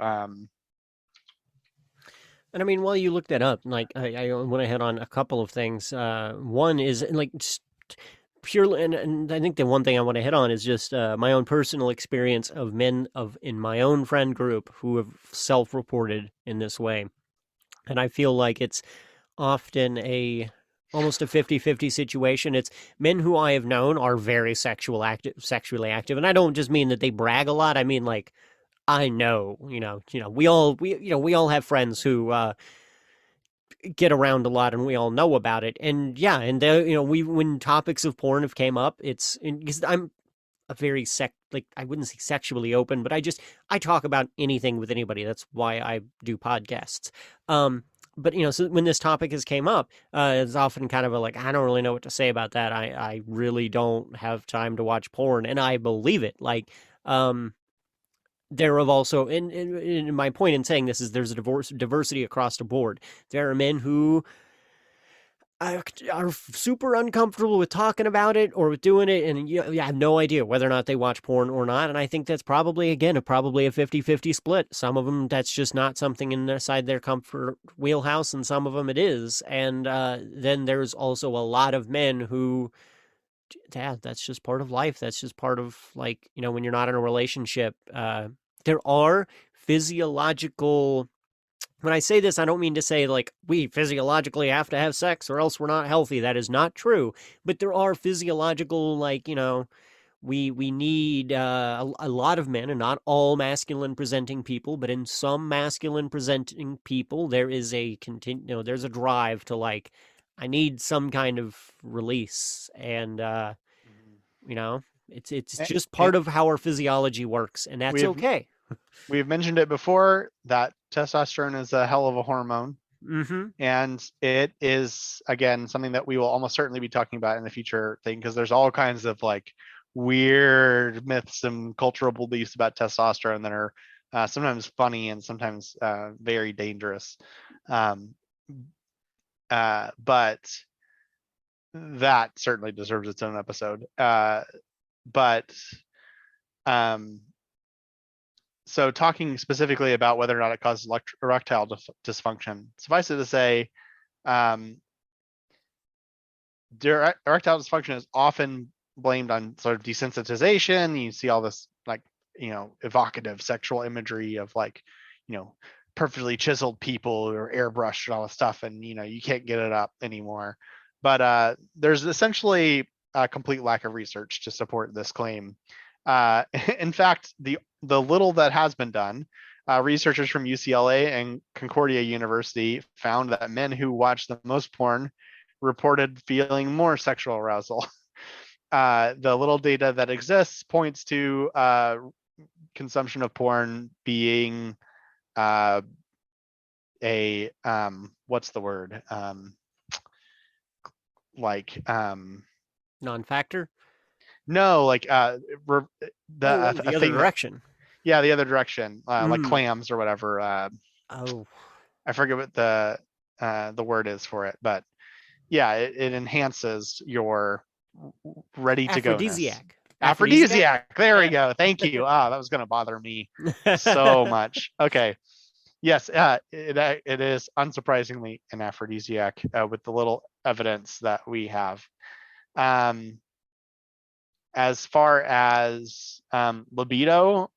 and I mean, while you look that up, like I want to hit on a couple of things. One is like just purely, and I think the one thing I want to hit on is just my own personal experience of men of in my own friend group who have self-reported in this way, and I feel like it's often a almost a 50-50 situation. It's men who I have known are very sexually active, and I don't just mean that they brag a lot. I mean like I know, we all have friends who get around a lot and we all know about it. And yeah, and we when topics of porn have came up, it's because I'm a very like I wouldn't say sexually open, but I talk about anything with anybody. That's why I do podcasts. But so when this topic has came up, it's often kind of a like I don't really know what to say about that. I really don't have time to watch porn, and I believe it. Like there have also, and my point in saying this is there's a diversity across the board. There are men who are super uncomfortable with talking about it or with doing it, and you have no idea whether or not they watch porn or not. And I think that's probably, again, probably a 50-50 split. Some of them, that's just not something inside their comfort wheelhouse, and some of them it is. And then there's also a lot of men who, yeah, that's just part of life. That's just part of, like, when you're not in a relationship. There are physiological, when I say this, I don't mean to say like we physiologically have to have sex or else we're not healthy. That is not true. But there are physiological, like, we need a lot of men, and not all masculine presenting people, but in some masculine presenting people, there is there's a drive to like, I need some kind of release, and you know, it's just and part of how our physiology works, and that's we've okay. we've mentioned it before that testosterone is a hell of a hormone. Mm-hmm. And it is, again, something that we will almost certainly be talking about in the future thing, because there's all kinds of like weird myths and cultural beliefs about testosterone that are sometimes funny and sometimes very dangerous. Um, but that certainly deserves its own episode. But um, so talking specifically about whether or not it causes erectile dysfunction, suffice it to say, um, erectile dysfunction is often blamed on sort of desensitization. You see all this like, evocative sexual imagery of like, perfectly chiseled people or airbrushed and all this stuff, and you can't get it up anymore. But there's essentially a complete lack of research to support this claim. In fact, the little that has been done, researchers from UCLA and Concordia University found that men who watch the most porn reported feeling more sexual arousal. The little data that exists points to consumption of porn being a what's the word, like Non-factor. no, like Oh, a the other thing that, direction. yeah, the other direction, like Mm. clams or whatever. Oh, I forget what the word is for it, but yeah, it enhances your ready to go ness. aphrodisiac. Aphrodisiac. Aphrodisiac. There we Yeah. go. Thank you. Ah, that was going to bother me so much. Okay. Yes, it is unsurprisingly an aphrodisiac, with the little evidence that we have. Um, as far as libido,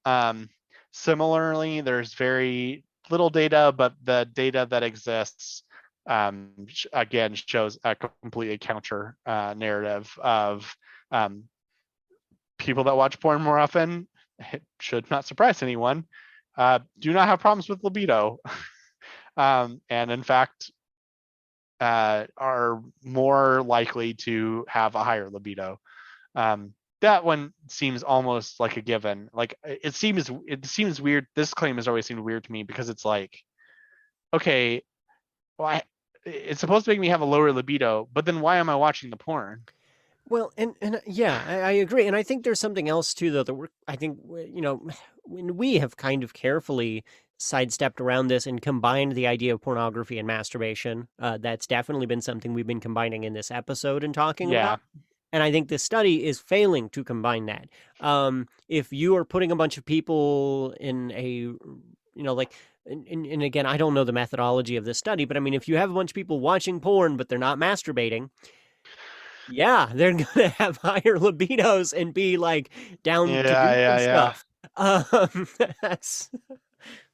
similarly, there's very little data, but the data that exists, again, shows a completely counter narrative of um, people that watch porn more often, it should not surprise anyone, do not have problems with libido. And in fact, are more likely to have a higher libido. That one seems almost like a given. Like it seems weird. This claim has always seemed weird to me, because it's like, okay, well, it's supposed to make me have a lower libido, but then why am I watching the porn? Well, and yeah, I agree, and I think there's something else too, though, that I think when we have kind of carefully sidestepped around this and combined the idea of pornography and masturbation. That's definitely been something we've been combining in this episode and talking Yeah, about. And I think this study is failing to combine that. If you are putting a bunch of people in a, like, and again, I don't know the methodology of this study, but I mean, if you have a bunch of people watching porn, but they're not masturbating, yeah, they're going to have higher libidos and be like down to yeah, do some yeah, yeah. stuff. That's,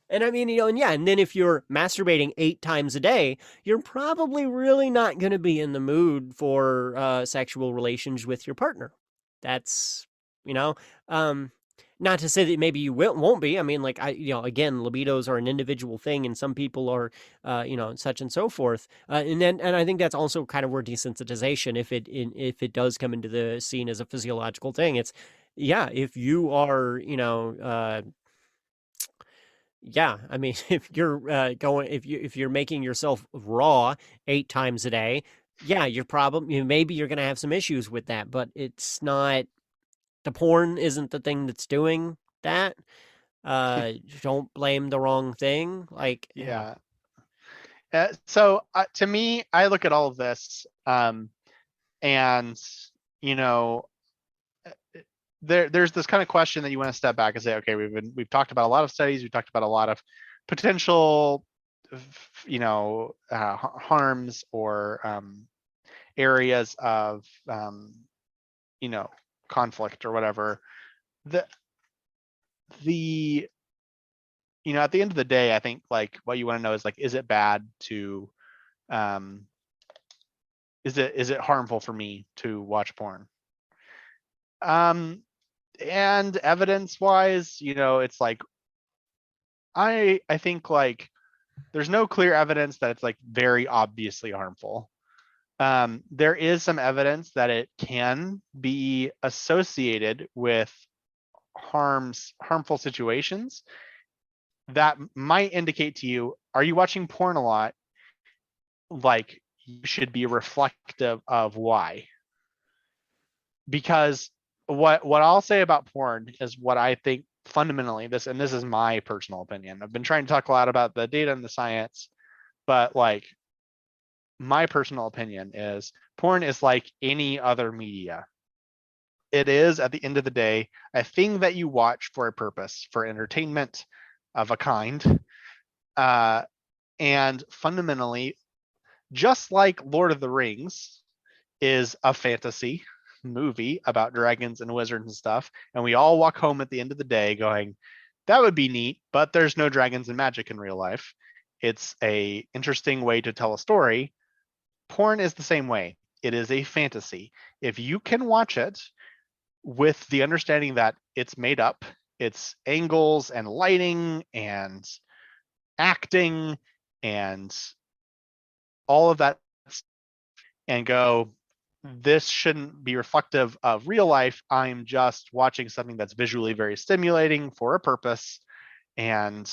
and I mean, and yeah, and then if you're masturbating 8 times a day, you're probably really not going to be in the mood for sexual relations with your partner. That's, you know, um, not to say that maybe you won't be. I mean, like again, libidos are an individual thing, and some people are, such and so forth. And I think that's also kind of where desensitization, if it does come into the scene as a physiological thing, it's yeah, if you are, yeah, I mean, if you're if you're making yourself raw 8 times a day, yeah, maybe you're gonna have some issues with that, but it's not the porn isn't the thing that's doing that. Don't blame the wrong thing. Like, yeah, Yeah. So to me, I look at all of this, and you know, there's this kind of question that you want to step back and say, okay, we've talked about a lot of studies, we've talked about a lot of potential, harms or areas of you know conflict or whatever. The the at the end of the day, I think like what you want to know is like, is it bad to um is it harmful for me to watch porn? And evidence wise, it's like, I think like there's no clear evidence that it's like very obviously harmful. There is some evidence that it can be associated with harmful situations that might indicate to you, are you watching porn a lot? like you should be reflective of why. Because what I'll say about porn is what I think fundamentally this, and this is my personal opinion. I've been trying to talk a lot about the data and the science, but like my personal opinion is porn is like any other media. It is at the end of the day a thing that you watch for a purpose, for entertainment of a kind. Uh, and fundamentally, just like Lord of the Rings is a fantasy movie about dragons and wizards and stuff, and we all walk home at the end of the day going, that would be neat, but there's no dragons and magic in real life. It's a interesting way to tell a story. Porn is the same way. It is a fantasy. If you can watch it with the understanding that it's made up, it's angles and lighting and acting and all of that, and go, this shouldn't be reflective of real life. I'm just watching something that's visually very stimulating for a purpose, and,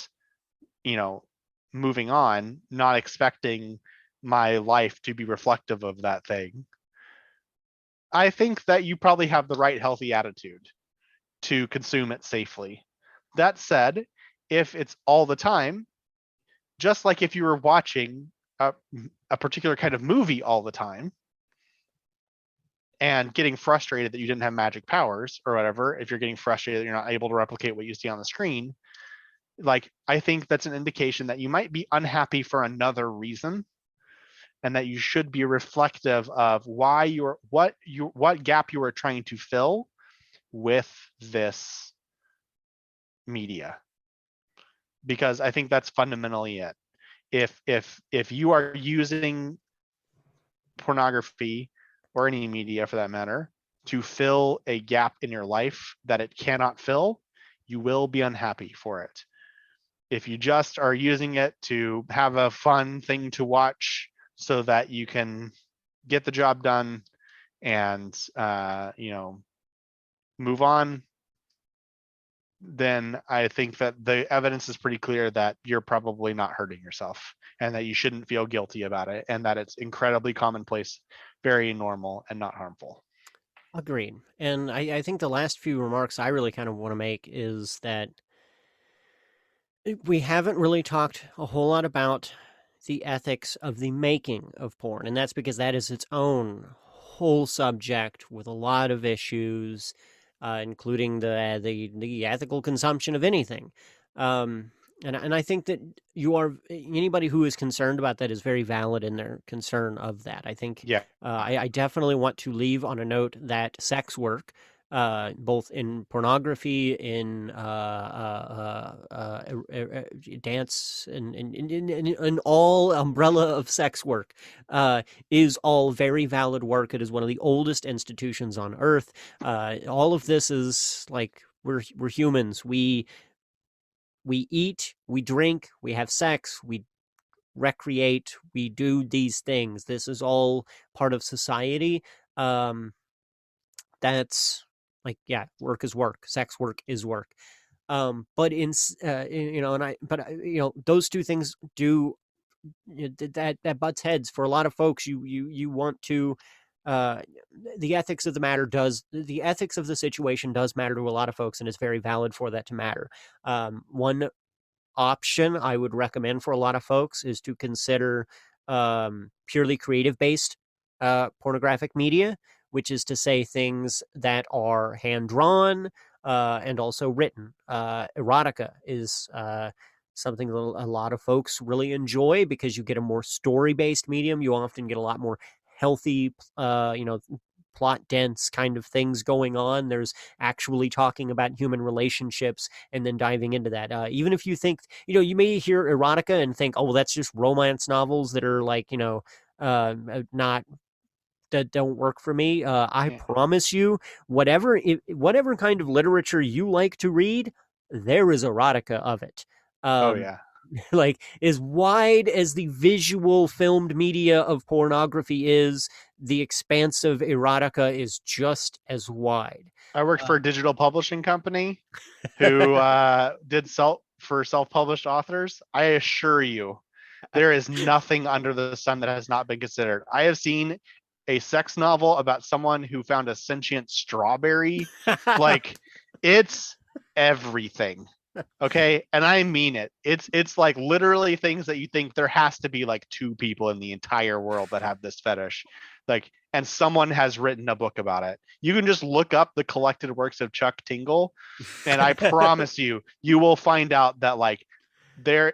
you know, moving on, not expecting my life to be reflective of that thing. I think that you probably have the right healthy attitude to consume it safely. That said, if it's all the time, just like if you were watching a particular kind of movie all the time and getting frustrated that you didn't have magic powers or whatever, if you're getting frustrated that you're not able to replicate what you see on the screen, like I think that's an indication that you might be unhappy for another reason, and that you should be reflective of why you're what gap you are trying to fill with this media, because I think that's fundamentally it. If you are using pornography or any media for that matter to fill a gap in your life that it cannot fill, you will be unhappy for it. If you just are using it to have a fun thing to watch so that you can get the job done and move on, then I think that the evidence is pretty clear that you're probably not hurting yourself and that you shouldn't feel guilty about it, and that it's incredibly commonplace, very normal, and not harmful. Agreed. And I think the last few remarks I really kind of want to make is that we haven't really talked a whole lot about the ethics of the making of porn, and that's because that is its own whole subject with a lot of issues, including the ethical consumption of anything. Um, and I think that you are anybody who is concerned about that is very valid in their concern of that. I think Yeah. I definitely want to leave on a note that sex work, both in pornography, in dance, and all umbrella of sex work, is all very valid work. It is one of the oldest institutions on Earth. All of this is like we're humans. We eat, we drink, we have sex, we recreate, we do these things. This is all part of society. Um, that's like, yeah, work is work, sex work is work. But and I but those two things do, that butts heads for a lot of folks. You want to, uh the ethics of the ethics of the situation does matter to a lot of folks, and it's very valid for that to matter. One option I would recommend for a lot of folks is to consider, purely creative based pornographic media, which is to say things that are hand drawn, and also written. Erotica is something that a lot of folks really enjoy because you get a more story based medium. You often get a lot more healthy, plot dense kind of things going on. There's actually talking about human relationships and then diving into that. Even if you think, you may hear erotica and think, oh, well, that's just romance novels that are like, not that don't work for me. I Yeah. promise you, whatever kind of literature you like to read, there is erotica of it. Oh Um, yeah. like as wide as the visual filmed media of pornography is, the expanse of erotica is just as wide. I worked for a digital publishing company who did self published authors. I assure you, There is nothing under the sun that has not been considered. I have seen a sex novel about someone who found a sentient strawberry. Like, it's everything. Okay, and I mean it. It's like literally things that you think there has to be like two people in the entire world that have this fetish. Like, and someone has written a book about it. You can just look up the collected works of Chuck Tingle, and I promise you, you will find out that there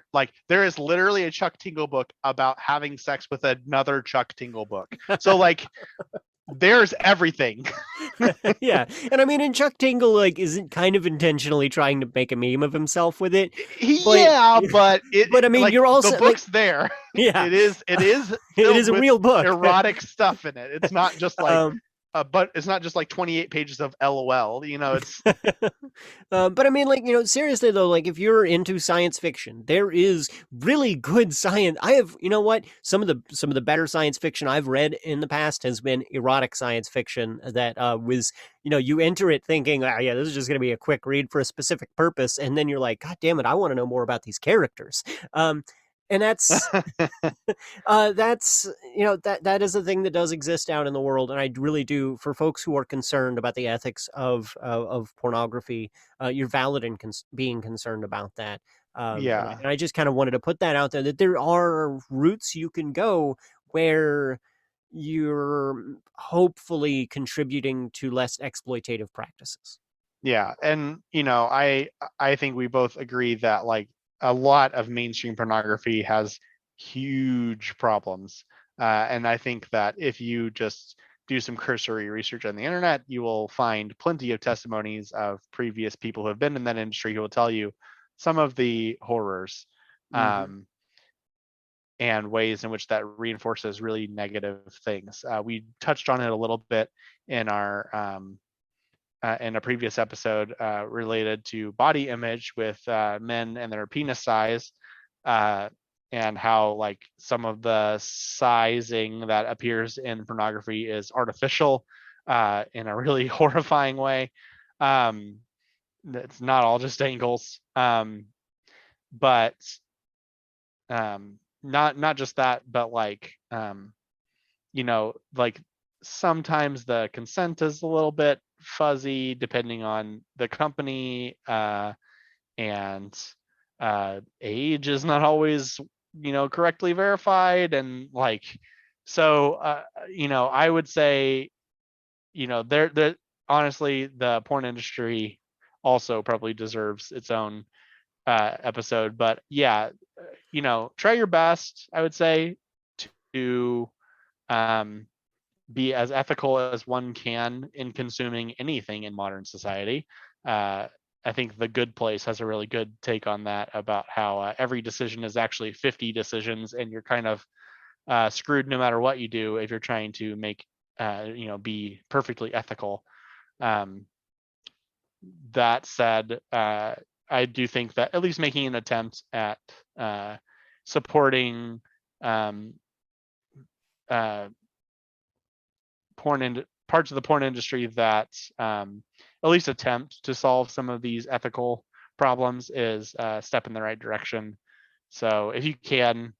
is literally a Chuck Tingle book about having sex with another Chuck Tingle book. So like there's everything. Yeah, and I mean, and Chuck Tingle like isn't kind of intentionally trying to make a meme of himself with it, but Yeah, but but I mean, like you're the also like, book's there. yeah, It is it filled is a with real book. erotic stuff in it. It's not just like um, but it's not just like 28 pages of LOL, it's but I mean, like, seriously though, like if you're into science fiction, there is really good science. I have, you know what? Some of the better science fiction I've read in the past has been erotic science fiction that was, you enter it thinking, ah, yeah, this is just going to be a quick read for a specific purpose, and then you're like, God damn it, I want to know more about these characters. Um, and that's that is a thing that does exist out in the world, and I really do, for folks who are concerned about the ethics of pornography. You're valid in being concerned about that. yeah. And I just kind of wanted to put that out there, that there are routes you can go where you're hopefully contributing to less exploitative practices. Yeah, and I think we both agree that like a lot of mainstream pornography has huge problems, and I think that if you just do some cursory research on the internet, you will find plenty of testimonies of previous people who have been in that industry who will tell you some of the horrors, Hmm. um, and ways in which that reinforces really negative things. We touched on it a little bit in our in a previous episode related to body image with men and their penis size, uh, and how like some of the sizing that appears in pornography is artificial in a really horrifying way. Um, it's not all just angles, but not just that, but like like sometimes the consent is a little bit fuzzy depending on the company, and age is not always, correctly verified. And like, so, I would say, there, honestly, the porn industry also probably deserves its own episode. But yeah, try your best, I would say, to um, be as ethical as one can in consuming anything in modern society. Uh, I think The Good Place has a really good take on that, about how every decision is actually 50 decisions, and you're kind of screwed no matter what you do if you're trying to be perfectly ethical. Um, that said, I do think that at least making an attempt at uh, supporting um, uh, parts of the porn industry that at least attempt to solve some of these ethical problems is a step in the right direction. So if you can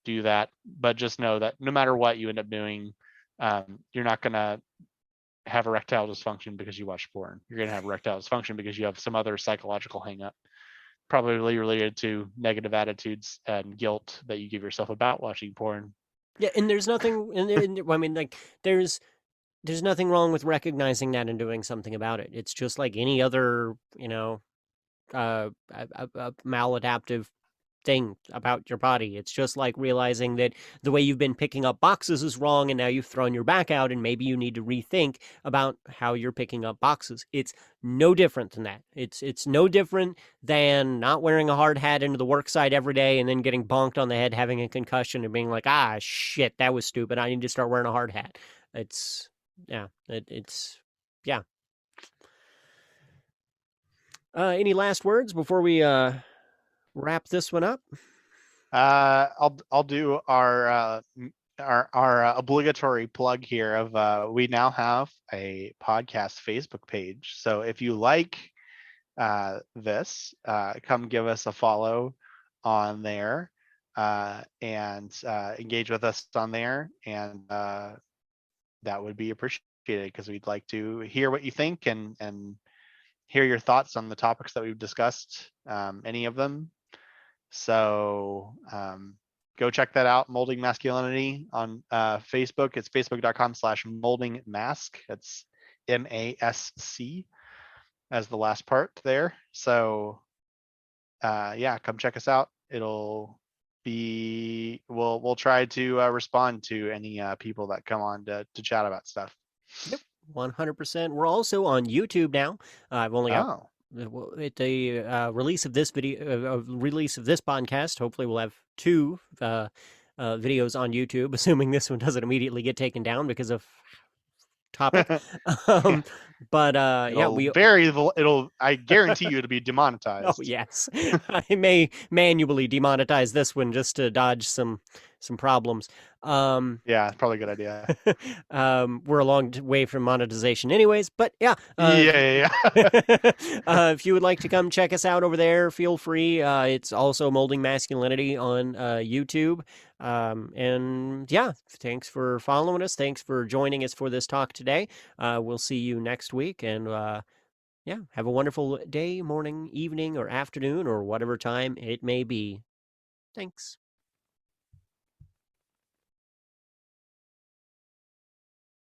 do that, but just know that no matter what you end up doing, you're not gonna have erectile dysfunction because you watch porn. You're gonna have erectile dysfunction because you have some other psychological hangup, probably related to negative attitudes and guilt that you give yourself about watching porn. Yeah, and there's nothing, I mean, like, there's nothing wrong with recognizing that and doing something about it. It's just like any other, a maladaptive thing about your body. It's just like realizing that the way you've been picking up boxes is wrong, and now you've thrown your back out, and maybe you need to rethink about how you're picking up boxes. It's no different than that. It's no different than not wearing a hard hat into the work site every day and then getting bonked on the head, having a concussion, and being like, ah, shit, that was stupid. I need to start wearing a hard hat. It's yeah, it's yeah. Any last words before we wrap this one up? I'll do our obligatory plug here of we now have a podcast Facebook page. So if you like this, come give us a follow on there. and engage with us on there. And that would be appreciated because we'd like to hear what you think and hear your thoughts on the topics that we've discussed, any of them. So go check that out, Molding Masculinity on Facebook. It's facebook.com/molding mask. That's MASC as the last part there. So yeah, come check us out. It'll be we'll try to respond to any people that come on to chat about stuff. Yep, 100%. We're also on YouTube now. I've only got Oh. at the release of this video, release of this podcast. Hopefully, we'll have two videos on YouTube, assuming this one doesn't immediately get taken down because of topic. Yeah. Um, but yeah, we It'll I guarantee you it'll be oh demonetized. yes, I may manually demonetize this one just to dodge some problems. Yeah, it's probably a good idea. We're a long way from monetization, anyways. But yeah, Yeah, yeah, if you would like to come check us out over there, feel free. It's also Molding Masculinity on YouTube. And yeah, thanks for following us. Thanks for joining us for this talk today. We'll see you next week, and yeah, have a wonderful day, morning, evening, or afternoon, or whatever time it may be. Thanks.